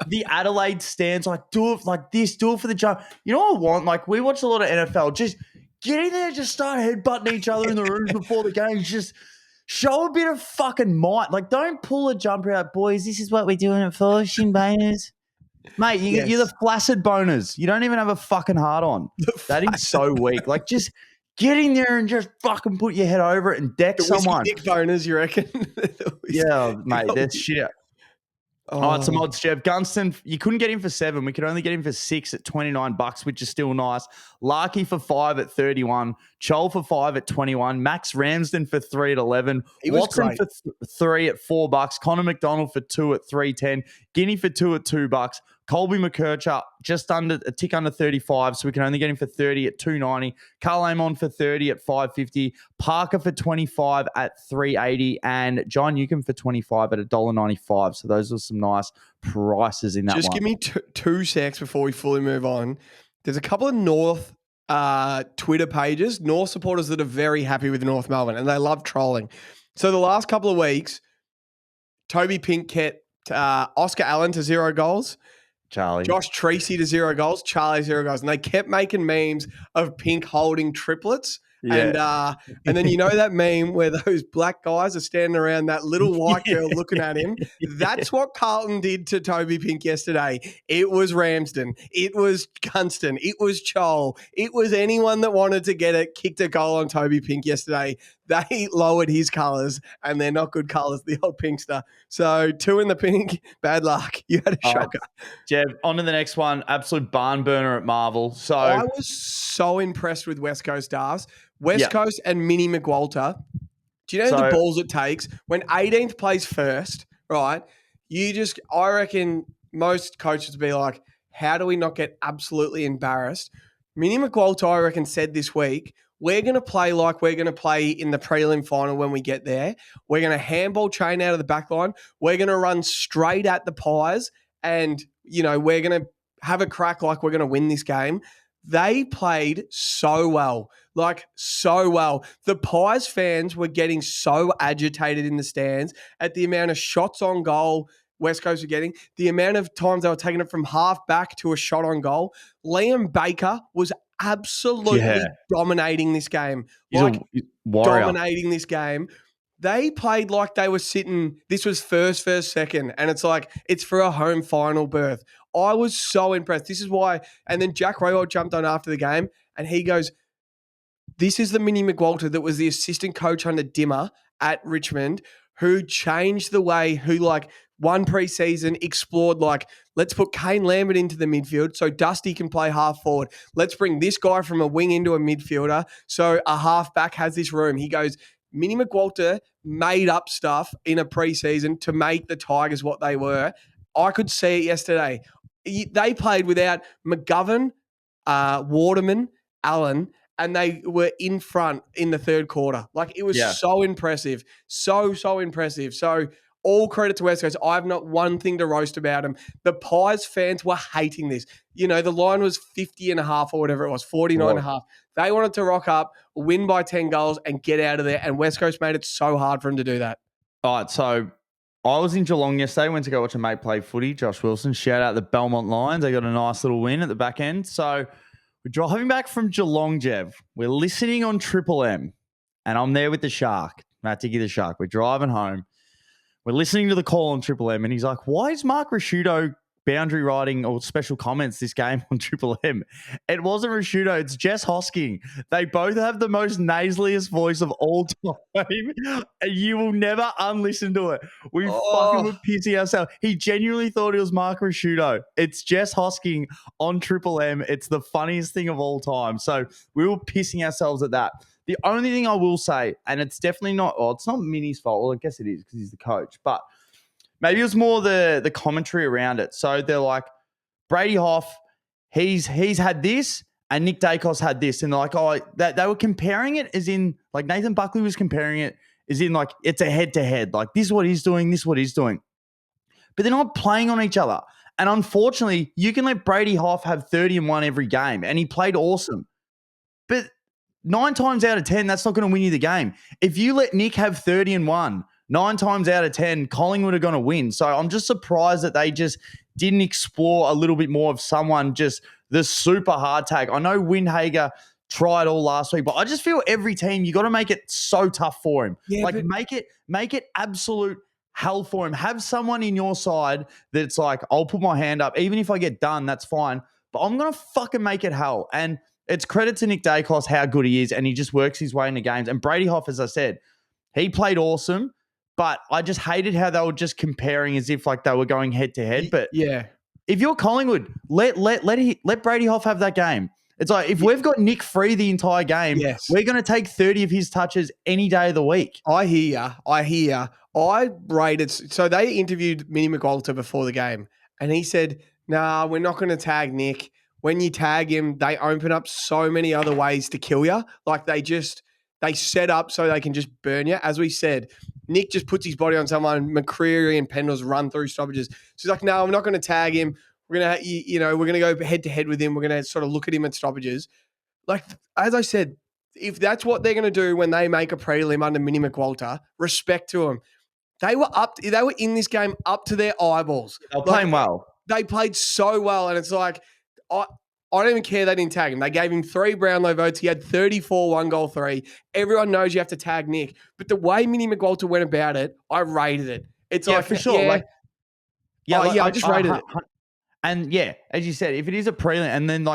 the Adelaide stands, like do it like this, do it for the jump. You know what I want? Like we watch a lot of NFL. Just get in there, just start headbutting each other in the rooms before the game. Just show a bit of fucking might. Like, don't pull a jumper out, boys. This is what we're doing it for, shin boners. Mate, you're the flaccid boners. You don't even have a fucking heart on. That is so weak. Like, just get in there and just fucking put your head over it and deck someone. Dick boners, you reckon? Yeah, mate, that's shit. All right, some odds, Jeff. Gunston, you couldn't get him for 7. We could only get him for 6 at $29, which is still nice. Larky for 5 at 31. Chol for 5 at 21. Max Ramsden for 3 at 11. Watson for 3 at $4. Connor McDonald for 2 at 3.10. Guinea for 2 at $2. Colby McKercher just under a tick under 35, so we can only get him for 30 at $2.90. Carl Amon for 30 at $5.50. Parker for 25 at $3.80, and John Newcomb for 25 at $1.95. So those are some nice prices in that. Just give me 2 secs before we fully move on. There's a couple of North Twitter pages, North supporters that are very happy with North Melbourne, and they love trolling. So the last couple of weeks, Toby Pink kept Oscar Allen to 0 goals. Charlie. Josh Treacy to 0 goals, Charlie 0 goals. And they kept making memes of Pink holding triplets. Yeah. And then you know that meme where those black guys are standing around that little white girl looking at him? That's what Carlton did to Toby Pink yesterday. It was Ramsden. It was Gunston. It was Chol. It was anyone that wanted to get it, kicked a goal on Toby Pink yesterday. They lowered his colours, and they're not good colours, the old Pinkster. So 2 in the pink, bad luck. You had a shocker. Jeb, on to the next one. Absolute barn burner at Marvel. So I was so impressed with West Coast stars. West Coast and Minnie McWalter. Do you know the balls it takes? When 18th plays first, right, I reckon most coaches would be like, how do we not get absolutely embarrassed? Minnie McWalter, I reckon, said this week, we're going to play like we're going to play in the prelim final when we get there. We're going to handball train out of the back line. We're going to run straight at the Pies and, we're going to have a crack like we're going to win this game. They played so well, like so well. The Pies fans were getting so agitated in the stands at the amount of shots on goal West Coast were getting, the amount of times they were taking it from half back to a shot on goal. Liam Baker was absolutely dominating this game. He's a warrior. Dominating this game. They played like they were sitting, this was first, second, and it's like, it's for a home final berth. I was so impressed. This is why, and then Jack Royall jumped on after the game, and he goes, this is the Mini McWalter that was the assistant coach under Dimmer at Richmond, who changed the way, one preseason explored, let's put Kane Lambert into the midfield so Dusty can play half forward. Let's bring this guy from a wing into a midfielder so a halfback has this room. He goes, Mini McWalter made up stuff in a preseason to make the Tigers what they were. I could see it yesterday. They played without McGovern, Waterman, Allen, and they were in front in the third quarter. It was so impressive. So impressive. So all credit to West Coast. I have not one thing to roast about them. The Pies fans were hating this. The line was 50.5 or whatever it was, 49.5. They wanted to rock up, win by 10 goals, and get out of there. And West Coast made it so hard for them to do that. All right, so I was in Geelong yesterday, went to go watch a mate play footy, Josh Wilson. Shout out the Belmont Lions. They got a nice little win at the back end. So we're driving back from Geelong, Jev. We're listening on Triple M, and I'm there with the Shark, Matt Dickey the Shark. We're driving home. We're listening to the call on Triple M, and he's like, why is Mark Rasciuto boundary writing or special comments this game on Triple M? It wasn't Rasciuto, it's Jess Hosking. They both have the most nasaliest voice of all time, and you will never unlisten to it. We fucking were pissing ourselves. He genuinely thought it was Mark Rasciuto. It's Jess Hosking on Triple M. It's the funniest thing of all time. So we were pissing ourselves at that. The only thing I will say, and it's definitely not, it's not Minnie's fault. Well, I guess it is because he's the coach, but maybe it was more the commentary around it. So they're like, Brady Hoff, he's had this, and Nick Dacos had this. And they're like, they were comparing it as in, Nathan Buckley was comparing it as in, it's a head-to-head. This is what he's doing, this is what he's doing. But they're not playing on each other. And unfortunately, you can let Brady Hoff have 30-1 every game, and he played awesome. But 9 times out of 10, that's not going to win you the game. If you let Nick have 30-1, 9 times out of 10, Collingwood are going to win. So I'm just surprised that they just didn't explore a little bit more of someone just the super hard tag. I know Windhager tried all last week, but I just feel every team, you got to make it so tough for him. Yeah, make it absolute hell for him. Have someone in your side that's like, I'll put my hand up. Even if I get done, that's fine. But I'm going to fucking make it hell. And it's credit to Nick Dacos how good he is, and he just works his way into games. And Brady Hoff, as I said, he played awesome, but I just hated how they were just comparing as if they were going head to head. But yeah, if you're Collingwood, let Brady Hoff have that game. It's like if we've got Nick free the entire game, we're going to take 30 of his touches any day of the week. I hear. I rated. So they interviewed Mini McWalter before the game, and he said, "Nah, we're not going to tag Nick. When you tag him, they open up so many other ways to kill you. They set up so they can just burn you. As we said, Nick just puts his body on someone. McCreary and Pendles run through stoppages. So he's like, no, I'm not going to tag him. We're going to, we're going to go head to head with him. We're going to sort of look at him at stoppages. As I said, if that's what they're going to do when they make a prelim under Mini McWalter, respect to them. They were in this game up to their eyeballs. They're playing well. They played so well, and it's like, I don't even care they didn't tag him. They gave him 3 Brownlow votes. He had 34, 1 goal, 3. Everyone knows you have to tag Nick. But the way Mini McWalter went about it, I rated it. It's for sure. I just rated it. And as you said, if it is a prelim, and then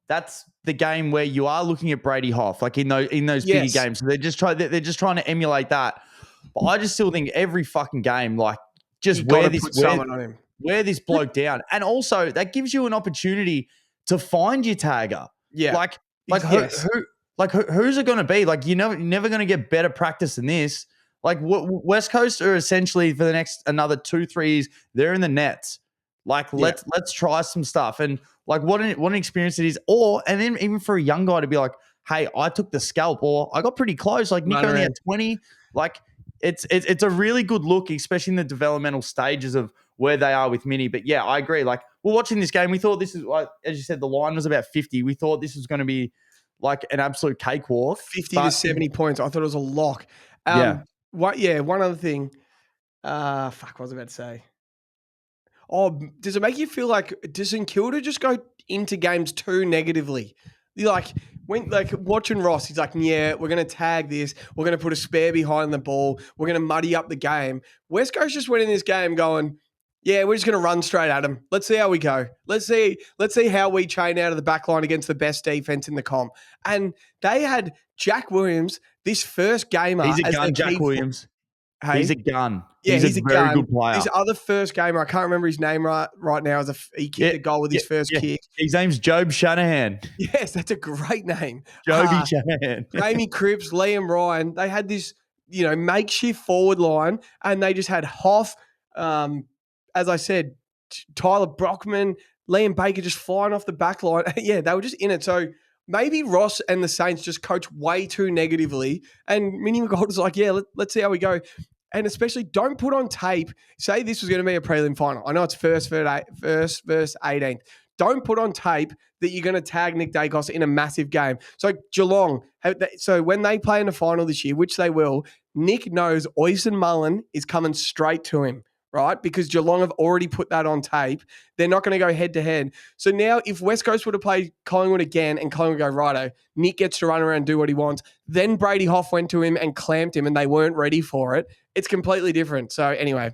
that's the game where you are looking at Brady Hoff, in those bigger games. So they're just trying to emulate that. But I just still think every fucking game, just wear this bloke down. And also that gives you an opportunity to find your tagger. Yeah. Who's it going to be? You're never going to get better practice than this. West Coast are essentially for the next another 2-3 years, they're in the nets. Let's try some stuff. And what an experience it is. And then even for a young guy to be like, hey, I took the scalp or I got pretty close. Like Nick only had 20. Like it's a really good look, especially in the developmental stages of where they are with Mini. But yeah, I agree. Like we're watching this game. We thought this is like, as you said, the line was about 50. We thought this was going to be like an absolute cakewalk. 50 to 70 points. I thought it was a lock. Yeah. One other thing. What was I about to say? Oh, does it make you feel like, does St Kilda just go into games too negatively? Watching Ross, he's like, yeah, we're going to tag this. We're going to put a spare behind the ball. We're going to muddy up the game. West Coast just went in this game going, yeah, we're just going to run straight at them. Let's see how we go. Let's see how we chain out of the back line against the best defense in the comp. And they had Jack Williams, this first gamer. He's a gun, Jack Williams. Hey? He's a gun. Yeah, he's a very good player. This other first gamer, I can't remember his name right now. He kicked a goal with his first kick. His name's Job Shanahan. Yes, that's a great name. Joby Shanahan. Jamie Cripps, Liam Ryan. They had this, makeshift forward line, and they just had Hoff, as I said, Tyler Brockman, Liam Baker just flying off the back line. Yeah, they were just in it. So maybe Ross and the Saints just coach way too negatively. And Minnie McGold was like, yeah, let's see how we go. And especially don't put on tape. Say this was going to be a prelim final. I know it's first versus 18th. Don't put on tape that you're going to tag Nick Dacos in a massive game. So Geelong, so when they play in the final this year, which they will, Nick knows Oyson Mullen is coming straight to him, right? Because Geelong have already put that on tape. They're not going to go head-to-head. So now if West Coast would have played Collingwood again and Collingwood go, righto, Nick gets to run around and do what he wants, then Brady Hoff went to him and clamped him and they weren't ready for it, it's completely different. So anyway,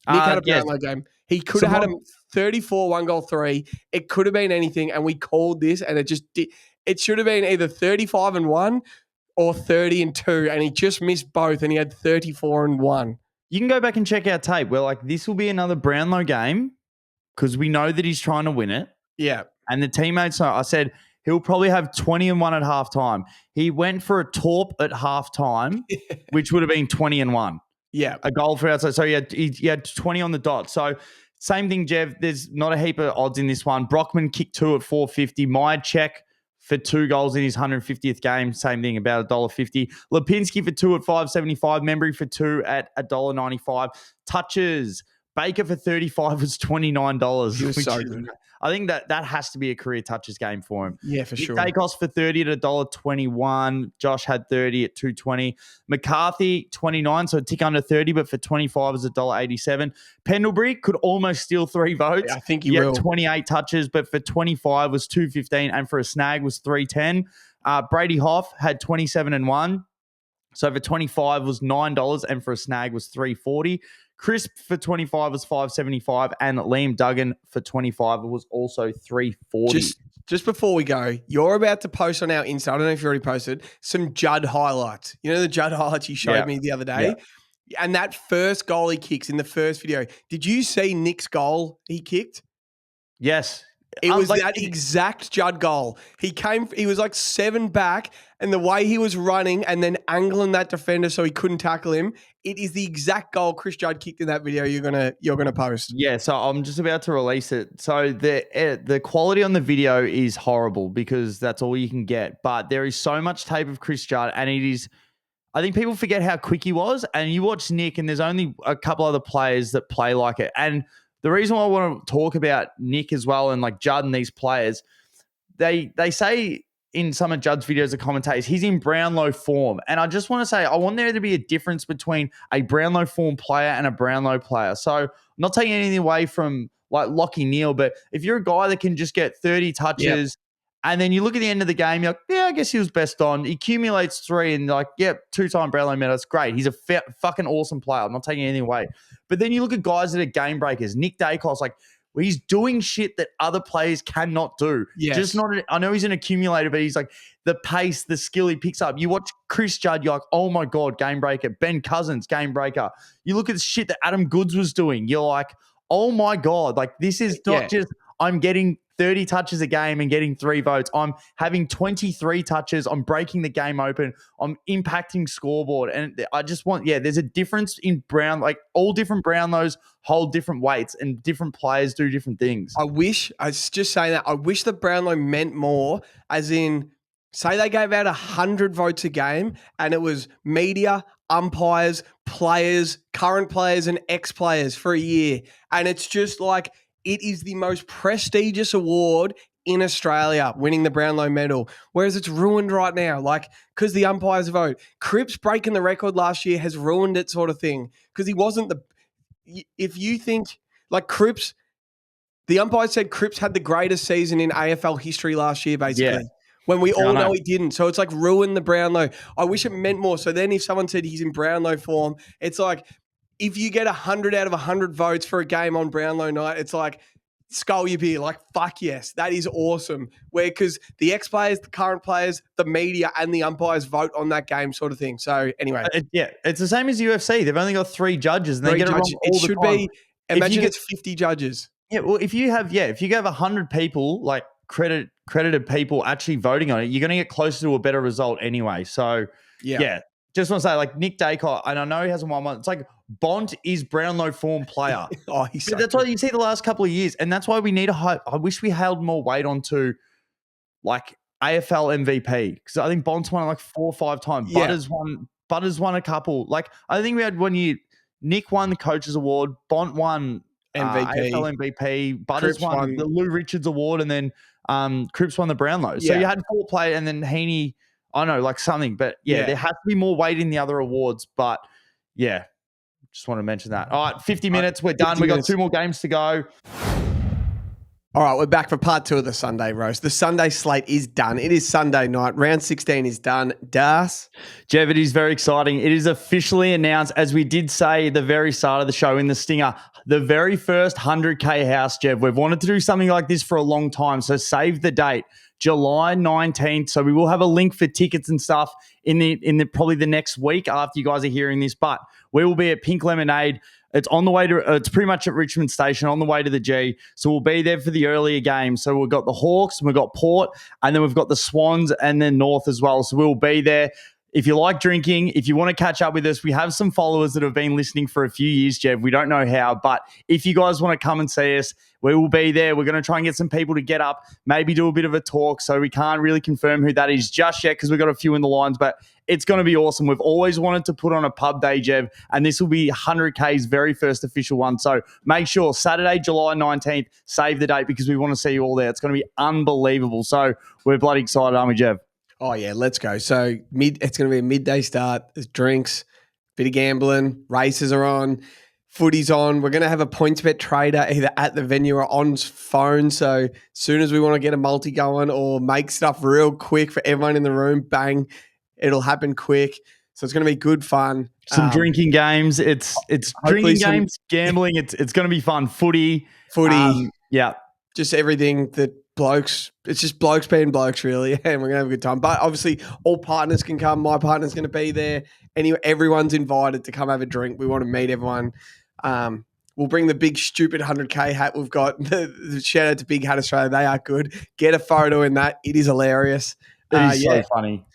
Nick had a Brownlow game. He could have had him 34, 1 goal, 3. It could have been anything, and we called this, and it just did. It should have been either 35-1 or 30-2, and he just missed both, and he had 34-1. You can go back and check our tape. We're like, this will be another Brownlow game because we know that he's trying to win it. Yeah. And the teammates know. I said he'll probably have 20-1 at halftime. He went for a torp at halftime, which would have been 20-1. Yeah. A goal for outside. So he had 20 on the dot. So same thing, Jev. There's not a heap of odds in this one. Brockman kicked 2 at 4.50. My check for 2 goals in his 150th game. Same thing, about $1.50. Lipinski for 2 at 5.75. Membry for 2 at $1.95. Touches. Baker for 35 was $29. He was so good. I think that has to be a career touches game for him. Yeah, for sure. Dacos for 30 at $1.21. Josh had 30 at $2.20. McCarthy, 29, so a tick under 30, but for 25 is $1.87. Pendlebury could almost steal 3 votes. Yeah, I think he will. 28 touches, but for 25 was $2.15, and for a snag was $3.10. Brady Hoff had 27-1. So for 25 was $9, and for a snag was $3.40. Crisp for 25 was $5.75, and Liam Duggan for 25 was also $3.40. Just before we go, you're about to post on our Insta, I don't know if you already posted, some Judd highlights. You know the Judd highlights you showed me the other day? Yeah. And that first goal he kicks in the first video, did you see Nick's goal he kicked? Yes. It was that exact Judd goal. He was like 7 back, and the way he was running and then angling that defender so he couldn't tackle him, it is the exact goal Chris Judd kicked in that video you're gonna post. Yeah, so I'm just about to release it. So the quality on the video is horrible because that's all you can get. But there is so much tape of Chris Judd, and it is. I think people forget how quick he was. And you watch Nick, and there's only a couple other players that play like it. And the reason why I want to talk about Nick as well and like Judd and these players, they say in some of Judd's videos, the commentators, he's in Brownlow form. And I just want to say, I want there to be a difference between a Brownlow form player and a Brownlow player. So I'm not taking anything away from like Lockie Neal, but if you're a guy that can just get 30 touches and then you look at the end of the game, you're like, yeah, I guess he was best on. He accumulates 3 and like, 2-time Brownlow medal. That's great. He's a fucking awesome player. I'm not taking anything away. But then you look at guys that are game breakers. Nick Dacos, like, he's doing shit that other players cannot do. Yes. Just not. I know he's an accumulator, but he's like the pace, the skill he picks up. You watch Chris Judd, you're like, oh my God, game breaker. Ben Cousins, game breaker. You look at the shit that Adam Goods was doing. You're like, oh my God, like this is not just I'm getting 30 touches a game and getting 3 votes. I'm having 23 touches. I'm breaking the game open. I'm impacting scoreboard. And I just want, there's a difference in Brown, like all different Brownlows hold different weights and different players do different things. I was just saying that, I wish the Brownlow meant more, as in Say they gave out 100 votes a game and it was media, umpires, players, current players and ex-players for a year. And it's just like, it is the most prestigious award in Australia, winning the Brownlow medal. Whereas it's ruined right now, like, because the umpires vote. Cripps breaking the record last year has ruined it, sort of thing. Because he wasn't if you think, like, Cripps, the umpires said Cripps had the greatest season in AFL history last year, basically. Yeah. When we all know know he didn't. So it's like ruined the Brownlow. I wish it meant more. So then if someone said he's in Brownlow form, it's like, if you get 100 out of 100 votes for a game on Brownlow night, it's like, skull your beer. Like, fuck yes, that is awesome. Because the ex-players, the current players, the media, and the umpires vote on that game, sort of thing. So anyway. It's the same as UFC. They've only got 3 judges and they get it wrong all the time. Imagine it's 50 judges. Yeah, well, if you have 100 people, like credited people actually voting on it, you're going to get closer to a better result anyway. So, yeah. Just want to say, like, Nick Dacott, and I know he hasn't won one. It's like Bont is Brownlow form player. That's why you see the last couple of years, and that's why we need I wish we held more weight onto, like, AFL MVP, because I think Bont's won it like 4 or 5 times. Yeah. Butters won a couple. Like, I think we had 1 year. Nick won the Coaches Award. Bont won MVP. AFL MVP. Butters Cripps won the Lou Richards Award, and then Cripps won the Brownlow. So you had 4 players, and then Heaney, I know, like something. But, there has to be more weight in the other awards. But, just want to mention that. All right, 50 minutes. We're done. We got 2 more games to go. All right, we're back for part 2 of the Sunday roast. The Sunday slate is done. It is Sunday night. Round 16 is done. Das? Jeff, it is very exciting. It is officially announced, as we did say at the very start of the show in the stinger, the very first 100K house, Jeff. We've wanted to do something like this for a long time, so save the date. July 19th. So we will have a link for tickets and stuff in the probably the next week after you guys are hearing this. But we will be at Pink Lemonade. It's on the way to. It's pretty much at Richmond Station on the way to the G. So we'll be there for the earlier games. So we've got the Hawks, and we've got Port, and then we've got the Swans, and then North as well. So we'll be there. If you like drinking, if you want to catch up with us, we have some followers that have been listening for a few years, Jeff. We don't know how, but if you guys want to come and see us, we will be there. We're going to try and get some people to get up, maybe do a bit of a talk. So we can't really confirm who that is just yet because we've got a few in the lines, but it's going to be awesome. We've always wanted to put on a pub day, Jeff, and this will be 100K's very first official one. So make sure Saturday, July 19th, save the date because we want to see you all there. It's going to be unbelievable. So we're bloody excited, aren't we, Jeff? Oh, yeah, let's go. So it's going to be a midday start. There's drinks, bit of gambling, races are on, footy's on. We're going to have a PointsBet trader either at the venue or on phone. So as soon as we want to get a multi going or make stuff real quick for everyone in the room, bang, it'll happen quick. So it's going to be good fun. Some drinking games. It's drinking games, gambling. It's going to be fun. Footy. Yeah. Just everything that it's just blokes being blokes, really, and we're going to have a good time. But obviously, all partners can come. My partner's going to be there. Anyway, everyone's invited to come have a drink. We want to meet everyone. We'll bring the big, stupid 100K hat we've got. The shout out to Big Hat Australia. They are good. Get a photo in that. It is hilarious. It is so funny.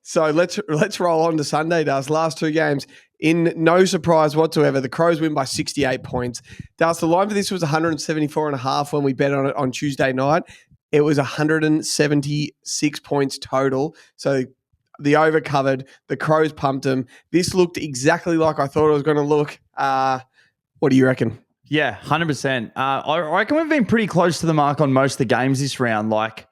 So let's roll on to Sunday, Das. Last 2 games. In no surprise whatsoever, the Crows win by 68 points. Das, the line for this was 174.5 when we bet on it on Tuesday night. It was 176 points total. So the over covered. The Crows pumped them. This looked exactly like I thought it was going to look. What do you reckon? Yeah, 100%. I reckon we've been pretty close to the mark on most of the games this round. Like,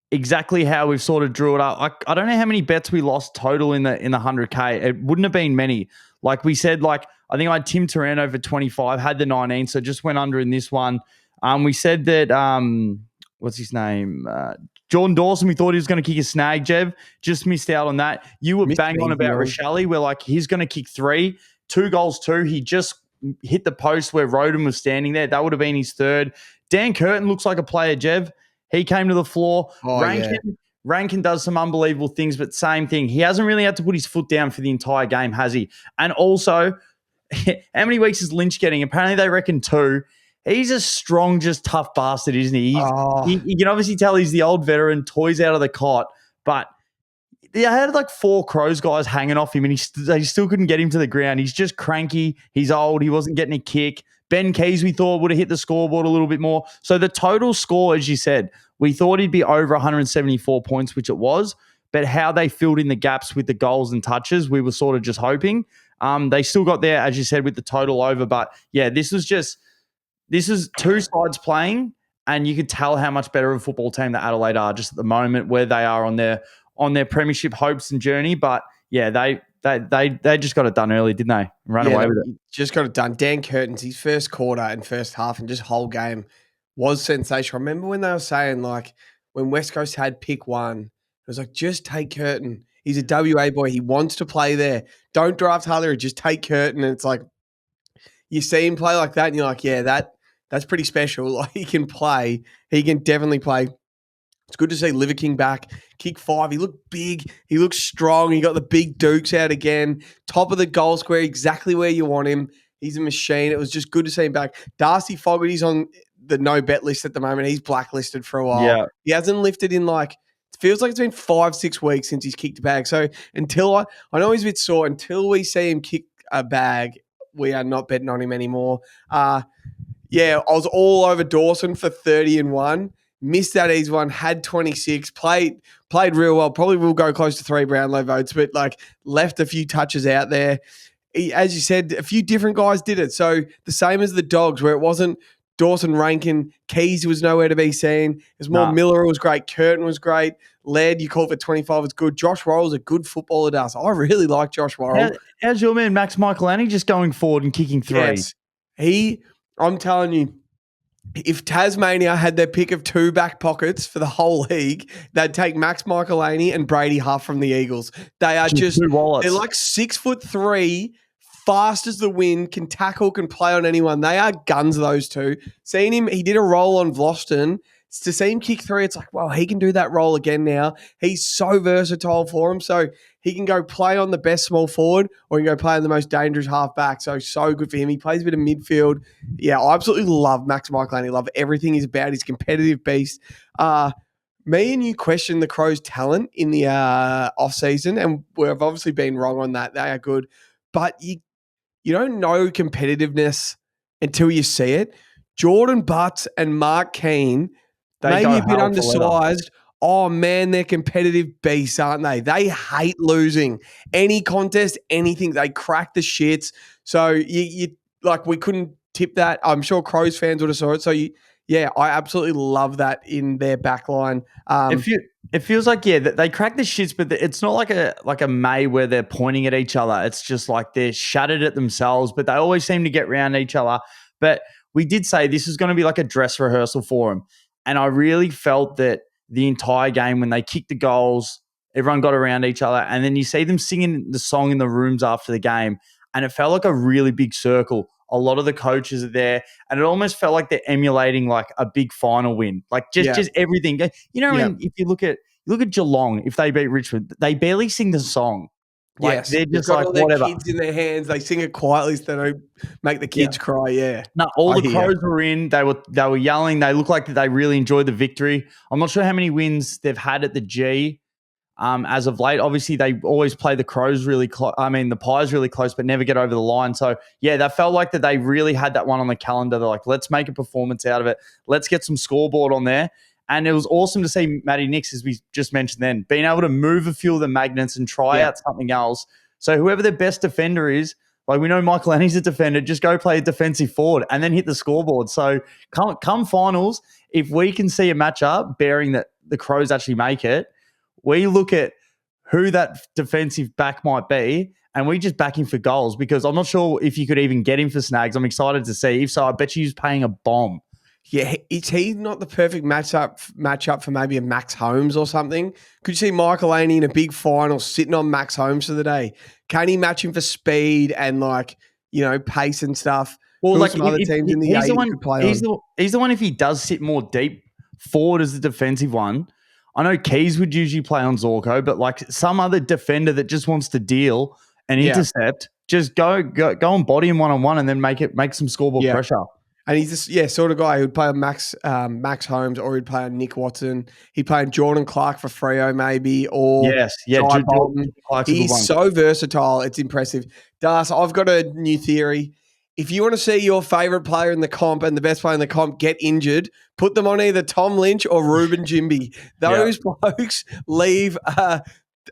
exactly how we've sort of drew it up. I don't know how many bets we lost total in the 100K. It wouldn't have been many. Like we said, like I think I had Tim Turan over 25, had the 19, so just went under in this one. We said that what's his name? Jordan Dawson, we thought he was going to kick a snag, Jev. Just missed out on that. You were bang on about Rochelle. We're like, he's going to kick 3. 2 goals, 2. He just hit the post where Roden was standing there. That would have been his 3rd. Dan Curtin looks like a player, Jev. He came to the floor. Rankin does some unbelievable things, but same thing. He hasn't really had to put his foot down for the entire game, has he? And also, how many weeks is Lynch getting? Apparently they reckon 2. He's a strong, just tough bastard, isn't he? You can obviously tell he's the old veteran, toys out of the cot, but they had like 4 Crows guys hanging off him and they still couldn't get him to the ground. He's just cranky. He's old. He wasn't getting a kick. Ben Keys, we thought, would have hit the scoreboard a little bit more. So the total score, as you said, we thought he'd be over 174 points, which it was. but how they filled in the gaps with the goals and touches, we were sort of just hoping. They still got there, as you said, with the total over. But yeah, this is two sides playing, and you could tell how much better of a football team that Adelaide are just at the moment, where they are on their premiership hopes and journey. But yeah, they just got it done early, didn't they? Ran away with it. Just got it done. Dan Curtin's his first quarter and first half and just whole game was sensational. I remember when they were saying, like, when West Coast had pick one, it was like, just take Curtin. He's a WA boy. He wants to play there. Don't draft Harley, just take Curtin. And it's like, you see him play like that and you're like, yeah, that's pretty special. Like, he can play. He can definitely play. It's good to see Liver King back. Kick 5. He looked big. He looked strong. He got the big dukes out again. Top of the goal square, exactly where you want him. He's a machine. It was just good to see him back. Darcy Fogarty's on the no bet list at the moment. He's blacklisted for a while. Yeah. He hasn't lifted in it feels like it's been 5-6 weeks since he's kicked a bag. So until I know he's a bit sore, until we see him kick a bag, we are not betting on him anymore. Yeah, I was all over Dawson for 30-1. Missed that easy one, had 26, played real well. Probably will go close to 3 Brownlow votes, but left a few touches out there. As you said, a few different guys did it. So the same as the Dogs, where it wasn't Dawson ranking, Keys was nowhere to be seen. It was more Miller was great, Curtin was great, Laird, you call for 25, was good. Josh Worrell's a good footballer, does. I really like Josh Worrell. How's your man Max Michaelani just going forward and kicking 3? Yes. I'm telling you, if Tasmania had their pick of 2 back pockets for the whole league, they'd take Max Michaelani and Brady Huff from the Eagles. They are they're like 6'3", fast as the wind, can tackle, can play on anyone. They are guns, those two. Seeing him, he did a roll on Vlosten. To see him kick 3, it's like, well, he can do that role again now. He's so versatile for him. So he can go play on the best small forward or he can go play on the most dangerous half back. So good for him. He plays a bit of midfield. Yeah, I absolutely love Max Michaelani. Love everything he's about. He's a competitive beast. Me and you questioned the Crows' talent in the off-season, and we've obviously been wrong on that. They are good. But you don't know competitiveness until you see it. Jordan Butts and Mark Keane, maybe a bit undersized. Oh, man, they're competitive beasts, aren't they? They hate losing. Any contest, anything, they crack the shits. So, we couldn't tip that. I'm sure Crows fans would have saw it. So, I absolutely love that in their back line. It feels like, that they crack the shits, but it's not like a May where they're pointing at each other. It's just like they're shattered at themselves, but they always seem to get around each other. But we did say this is going to be like a dress rehearsal for them. And I really felt that the entire game when they kicked the goals, everyone got around each other. And then you see them singing the song in the rooms after the game. And it felt like a really big circle. A lot of the coaches are there. And it almost felt like they're emulating like a big final win. Like just everything. When if you look at Geelong, if they beat Richmond, they barely sing the song. Yes, they're just got like all their whatever. Kids in their hands, they sing it quietly so they don't make the kids cry. Yeah, no, all the Crows were in. They were yelling. They looked like they really enjoyed the victory. I'm not sure how many wins they've had at the G as of late. Obviously, they always play the Crows really close. I mean, the Pies really close, but never get over the line. So that felt like that they really had that one on the calendar. They're like, let's make a performance out of it. Let's get some scoreboard on there. And it was awesome to see Matty Nix, as we just mentioned then, being able to move a few of the magnets and try out something else. So whoever their best defender is, like we know Michael Annie's a defender, just go play a defensive forward and then hit the scoreboard. So come finals, if we can see a matchup bearing that the Crows actually make it, we look at who that defensive back might be and we just back him for goals because I'm not sure if you could even get him for snags. I'm excited to see. If so, I bet you he's paying a bomb. Yeah, is he not the perfect matchup for maybe a Max Holmes or something? Could you see Michael Aney in a big final sitting on Max Holmes for the day? Can he match him for speed and pace and stuff? Well, like some other teams in the he's the one. Could play he's the one if he does sit more deep forward as the defensive one. I know Keys would usually play on Zorko, but like some other defender that just wants to deal and intercept, just go and body him one-on-one and then make some scoreboard pressure. And he's this sort of guy who'd play on Max Holmes or he'd play on Nick Watson. He'd play on Jordan Clark for Freo maybe or Jordan Bolton. He's so versatile. It's impressive. Das, I've got a new theory. If you want to see your favourite player in the comp and the best player in the comp get injured, put them on either Tom Lynch or Ruben Jimby. Those blokes leave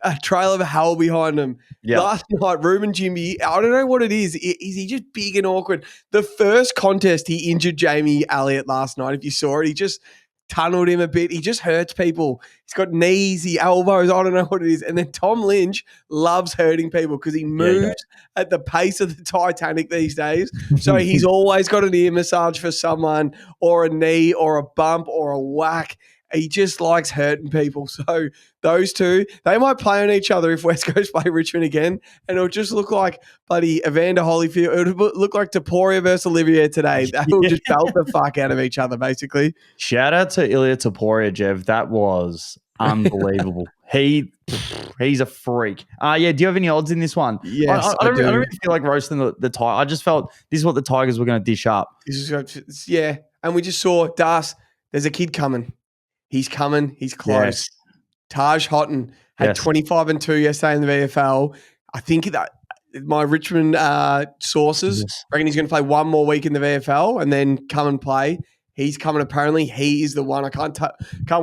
a trail of hell behind him. Yeah. Last night, Ruben Jimmy, I don't know what it is. Is he just big and awkward? The first contest, he injured Jamie Elliott last night. If you saw it, he just tunneled him a bit. He just hurts people. He's got knees, he elbows. I don't know what it is. And then Tom Lynch loves hurting people because he moves at the pace of the Titanic these days. So he's always got an ear massage for someone, or a knee, or a bump, or a whack. He just likes hurting people. So those two, they might play on each other if West Coast play Richmond again. And it'll just look like bloody Evander Holyfield. It'll look like Taporia versus Olivia today. They will just belt the fuck out of each other, basically. Shout out to Ilya Taporia, Jev. That was unbelievable. He's a freak. Do you have any odds in this one? Yes, I don't really feel like roasting the Tiger. I just felt this is what the Tigers were going to dish up. Yeah. And we just saw, Das, there's a kid coming. He's coming. He's close. Yes. Taj Houghton had 25 and 2 yesterday in the VFL. I think that my Richmond sources reckon he's going to play one more week in the VFL and then come and play. He's coming. Apparently, he is the one. I can't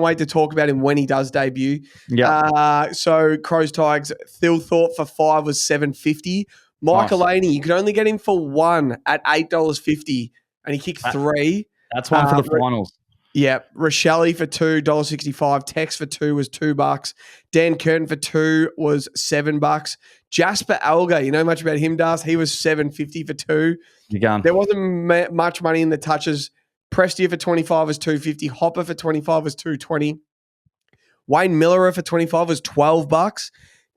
wait to talk about him when he does debut. Yeah. So Crows Tigers, Thilthorpe for 5 was $7.50. Michael Laney, you could only get him for 1 at $8.50, and he kicked 3. That's one for the finals. Yeah, Rochelle for $2, $1.65. Tex for 2 was $2. Dan Curtin for 2 was $7. Jasper Alga, you know much about him, Das? He was $7.50 for 2. You're gone. There wasn't much money in the touches. Prestia for 25 was $2.50. Hopper for 25 was $2.20. Wayne Miller for 25 was $12.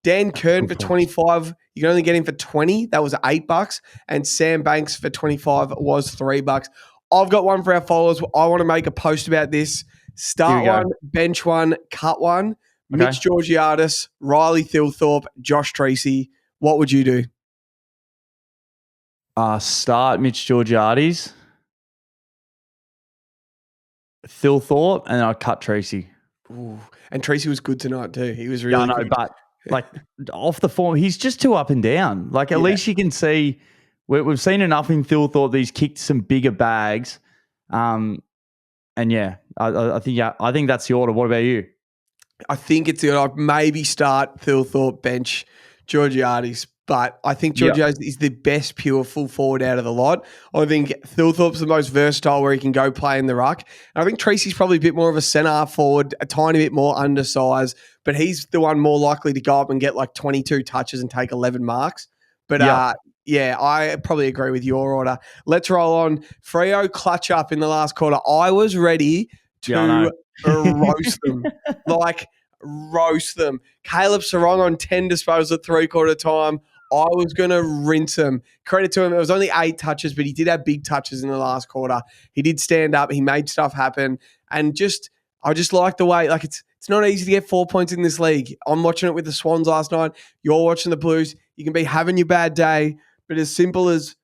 Dan Curtin for 25, you can only get him for 20. That was $8. And Sam Banks for 25 was $3. I've got one for our followers. I want to make a post about this. Start one, bench one, cut one. Okay. Mitch Georgiadis, Riley Thilthorpe, Josh Treacy. What would you do? Start Mitch Georgiadis, Thilthorpe, and I'll cut Treacy. Ooh. And Treacy was good tonight too. He was really good. But like off the form, he's just too up and down. Like at least you can see. We've seen enough in Thilthorpe. He's kicked some bigger bags, I think that's the order. What about you? I think it's the order. I'd maybe start Thilthorpe, bench Georgiadis, but I think Georgiadis is the best pure full forward out of the lot. I think Thilthorpe's the most versatile, where he can go play in the ruck. And I think Treacy's probably a bit more of a centre forward, a tiny bit more undersized, but he's the one more likely to go up and get like 22 touches and take 11 marks. But I probably agree with your order. Let's roll on. Freo clutch up in the last quarter. I was ready to roast them. Roast them. Caleb Sarong on 10 disposals at 3/4 time. I was going to rinse him. Credit to him. It was only 8 touches, but he did have big touches in the last quarter. He did stand up. He made stuff happen. And I just like the way, it's not easy to get 4 points in this league. I'm watching it with the Swans last night. You're watching the Blues. You can be having your bad day, but as simple as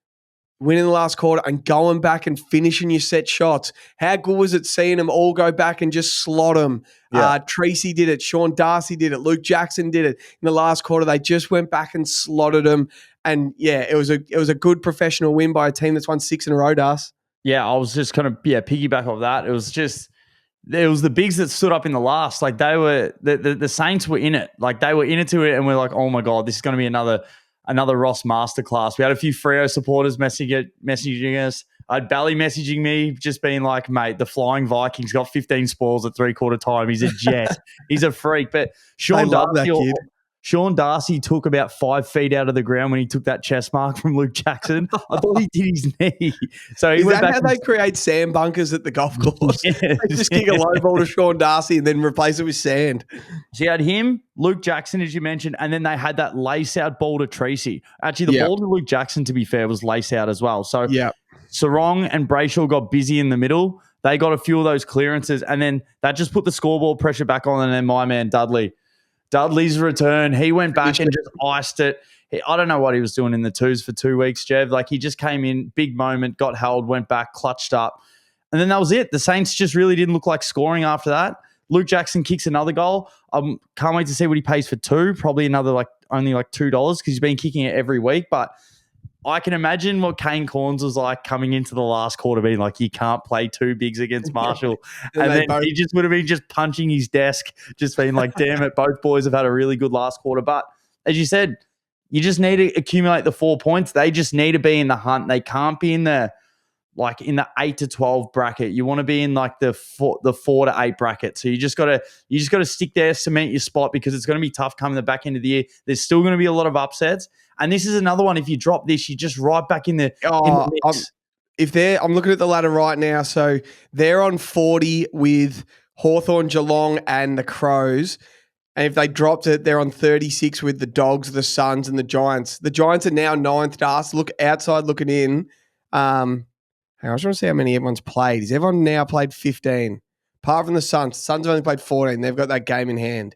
winning the last quarter and going back and finishing your set shots. How good was it seeing them all go back and just slot them? Yeah. Treacy did it. Sean Darcy did it. Luke Jackson did it. In the last quarter, they just went back and slotted them. And it was a good professional win by a team that's won 6 in a row, Das. Yeah, I was just kind of piggyback off that. It was the bigs that stood up in the last. Like they were the Saints were in it. Like they were in it to it, and we're like, oh my God, this is going to be another Ross masterclass. We had a few Freo supporters messaging us. I had Bally messaging me, just being like, mate, the Flying Vikings got 15 spoils at 3/4 time. He's a jet. He's a freak. But Sean Darcy took about 5 feet out of the ground when he took that chest mark from Luke Jackson. I thought he did his knee. So he went back. Is that how they create sand bunkers at the golf course? Yes. They just kick a low ball to Sean Darcy and then replace it with sand. So you had him, Luke Jackson, as you mentioned, and then they had that lace-out ball to Treacy. Actually, the ball to Luke Jackson, to be fair, was lace-out as well. So Sarong and Brayshaw got busy in the middle. They got a few of those clearances, and then that just put the scoreboard pressure back on, and then my man, Dudley's return, he went back and just iced it. I don't know what he was doing in the twos for 2 weeks, Jev. Like he just came in, big moment, got held, went back, clutched up. And then that was it. The Saints just really didn't look like scoring after that. Luke Jackson kicks another goal. Can't wait to see what he pays for 2. Probably another only $2 because he's been kicking it every week. But I can imagine what Kane Corns was like coming into the last quarter, being like, you can't play two bigs against Marshall. And then he just would have been just punching his desk, just being like, damn it, both boys have had a really good last quarter. But as you said, you just need to accumulate the 4 points. They just need to be in the hunt. They can't be in the 8 to 12 bracket. You want to be in like the 4 to 8 bracket. So you just got to stick there, cement your spot, because it's going to be tough coming the back end of the year. There's still going to be a lot of upsets. And this is another one. If you drop this, you're just right back in the mix. I'm looking at the ladder right now. So they're on 40 with Hawthorn, Geelong, and the Crows. And if they dropped it, they're on 36 with the Dogs, the Suns, and the Giants. The Giants are now 9th to us. Look outside looking in. I just want to see how many everyone's played. Has everyone now played 15? Apart from the Suns. The Suns have only played 14. They've got that game in hand.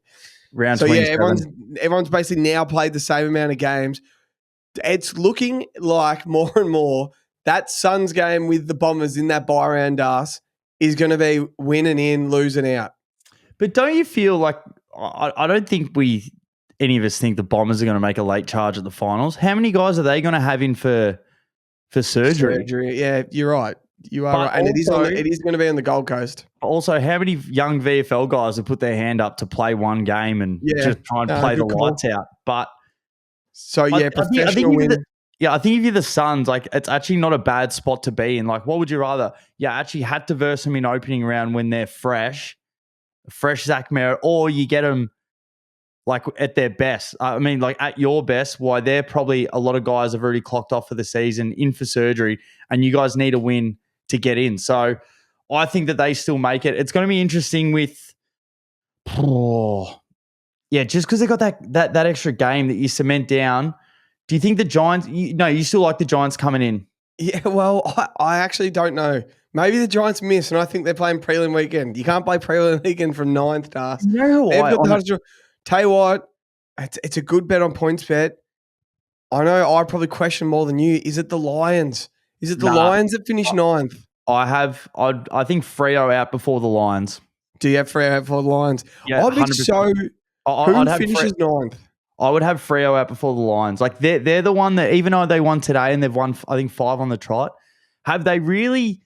Round so, 27. Yeah, everyone's basically now played the same amount of games. It's looking like more and more that Suns game with the Bombers in that bye round us is going to be winning in, losing out. But don't you feel like I don't think any of us think the Bombers are going to make a late charge at the finals? How many guys are they going to have in for surgery? Yeah, you're right. You are right. And also, it is going to be on the Gold Coast. Also, how many young VFL guys have put their hand up to play one game and just try and play the lights out? But professional win. I think if you're the Suns, like, it's actually not a bad spot to be in. Like, what would you rather? Yeah, actually had to verse them in opening round when they're fresh Zach Merritt, or you get them like at their best. I mean, like at your best, why they're probably a lot of guys have already clocked off for the season, in for surgery, and you guys need a win to get in. So I think that they still make it. It's going to be interesting with, just because they got that extra game that you cement down. Do you think the Giants? You still like the Giants coming in? Yeah, well, I actually don't know. Maybe the Giants miss, and I think they're playing prelim weekend. You can't play prelim weekend from 9th to us. Tell you what, it's a good bet on points bet. I know I probably question more than you. Is it the Lions? Is it the Lions that finish 9th? I think Freo out before the Lions. Do you have Freo out before the Lions? Yeah, I'd be 100%. Who finishes 9th? I would have Freo out before the Lions. Like, they're the one that, even though they won today and they've won, I think, 5 on the trot, have they really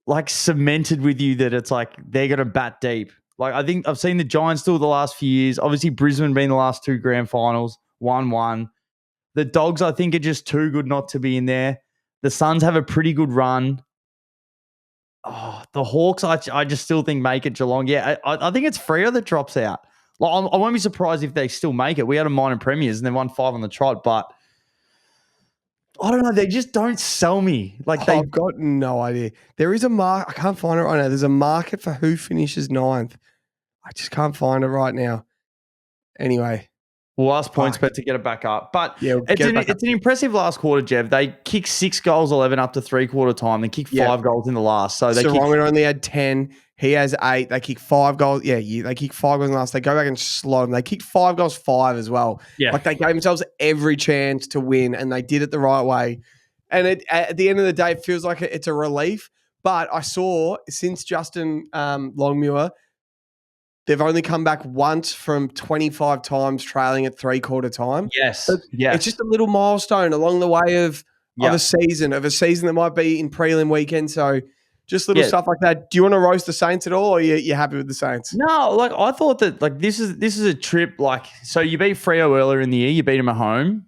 like cemented with you that it's like they're going to bat deep? Like, I think I've seen the Giants do it the last few years. Obviously, Brisbane being the last 2 grand finals, 1-1. The Dogs, I think, are just too good not to be in there. The Suns have a pretty good run. Oh, the Hawks, I just still think make it. Geelong. Yeah, I think it's Freo that drops out. Like, I won't be surprised if they still make it. We had a minor premiers and they won 5 on the trot, but I don't know. They just don't sell me. Like, I've got no idea. There is a mark. I can't find it right now. There's a market for who finishes 9th. I just can't find it right now. Anyway. We'll ask PointsBet to get it back up. But yeah, it's an impressive last quarter, Jev. They kicked 6 goals, 11 up to 3-quarter time. They kicked 5 goals in the last. So Sarong only had 10. He has 8. They kicked 5 goals. Yeah, they kicked 5 goals in the last. They go back and slot them. They kicked 5 goals, 5 as well. Yeah. Like, they gave themselves every chance to win, and they did it the right way. And at the end of the day, it feels like it's a relief. But I saw, since Justin Longmuir, they've only come back once from 25 times trailing at 3-quarter time. Yes. It's just a little milestone along the way of a season that might be in prelim weekend. So just little stuff like that. Do you want to roast the Saints at all, or are you happy with the Saints? No, like, I thought that, like, this is a trip. Like, so you beat Freo earlier in the year. You beat them at home.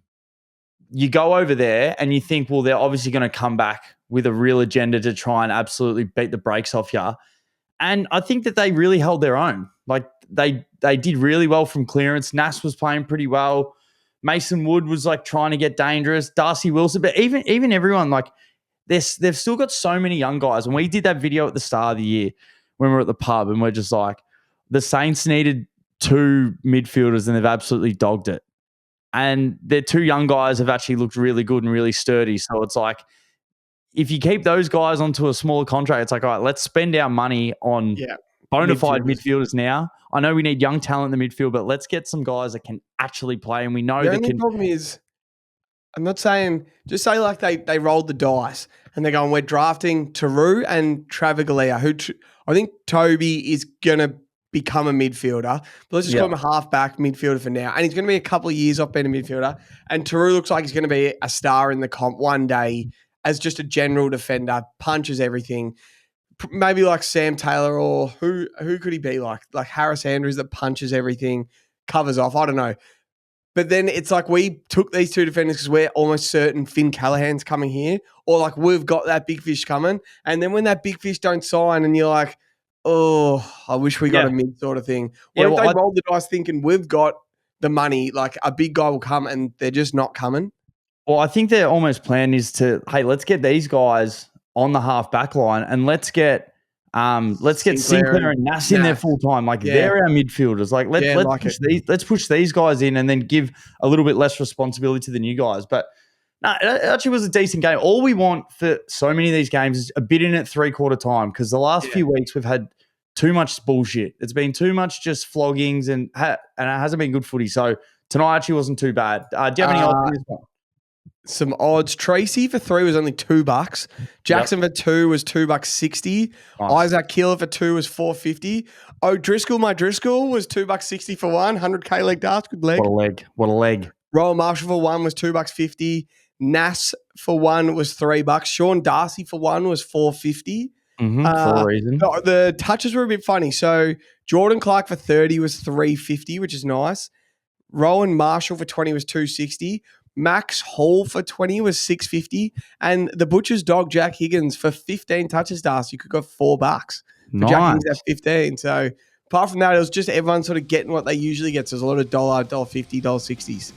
You go over there and you think, well, they're obviously going to come back with a real agenda to try and absolutely beat the brakes off you. And I think that they really held their own. Like, they did really well from clearance. Nass was playing pretty well. Mason Wood was like trying to get dangerous. Darcy Wilson, but even everyone, like, they've still got so many young guys. And we did that video at the start of the year when we were at the pub, and we're just like, the Saints needed 2 midfielders and they've absolutely dogged it. And their 2 young guys have actually looked really good and really sturdy. So it's like, if you keep those guys onto a smaller contract, it's like, all right, let's spend our money on bona fide midfielders now. I know we need young talent in the midfield, but let's get some guys that can actually play. And we know the only problem is, I'm not saying, just say like they rolled the dice and they're going, we're drafting Taru and Travagalia, who I think Toby is going to become a midfielder. But let's just call him a half-back midfielder for now. And he's going to be a couple of years off being a midfielder. And Taru looks like he's going to be a star in the comp one day as just a general defender, punches everything. Maybe like Sam Taylor, or who could he be like? Like Harris Andrews that punches everything, covers off. I don't know. But then it's like we took these two defenders because we're almost certain Finn Callahan's coming here, or like we've got that big fish coming. And then when that big fish don't sign and you're like, oh, I wish we got a mid sort of thing. What if they roll the dice thinking we've got the money, like a big guy will come and they're just not coming? Well, I think their almost plan is to, hey, let's get these guys on the half back line and let's get Sinclair and Nass in there full time. Like they're our midfielders. Like let's push these guys in and then give a little bit less responsibility to the new guys. But no, it actually was a decent game. All we want for so many of these games is a bit in at 3/4 time, because the last few weeks we've had too much bullshit. It's been too much just floggings and it hasn't been good footy. So tonight actually wasn't too bad. Do you have any odds on this one? Some odds. Tracy for 3 was only $2. Jackson for 2 was $2.60. Nice. Isaac Keeler for 2 was $4.50. O'Driscoll, my Driscoll, was $2.60 for 1. 100K leg darts. Good leg. What a leg. Royal Marshall for 1 was $2.50. Nass for 1 was $3. Sean Darcy for 1 was $4.50. For a reason. The touches were a bit funny. So Jordan Clark for 30 was $3.50, which is nice. Rowan Marshall for 20 was $2.60. Max Hall for 20 was $6.50. And the Butcher's dog, Jack Higgins, for 15 touches, Darcy, you could go $4. Nice. Jack Higgins at 15. So apart from that, it was just everyone sort of getting what they usually get. So there's a lot of $1, $1.50, $1.60s.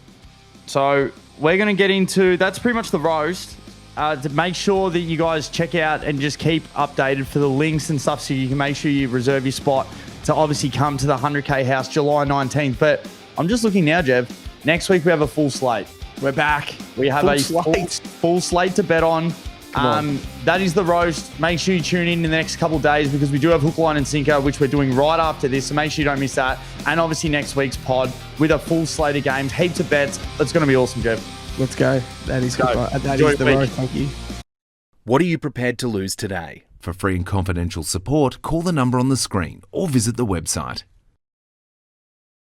So we're going to get into, that's pretty much the roast. To make sure that you guys check out and just keep updated for the links and stuff, so you can make sure you reserve your spot to obviously come to the 100K house July 19th. But I'm just looking now, Jev. Next week we have a full slate. We're back. We have full slate to bet on. That is the roast. Make sure you tune in the next couple of days, because we do have Hook, Line and Sinker, which we're doing right after this. So make sure you don't miss that. And obviously next week's pod with a full slate of games, heaps of bets. It's going to be awesome, Jeff. Let's go. That is good. That is the roast. Thank you. What are you prepared to lose today? For free and confidential support, call the number on the screen or visit the website.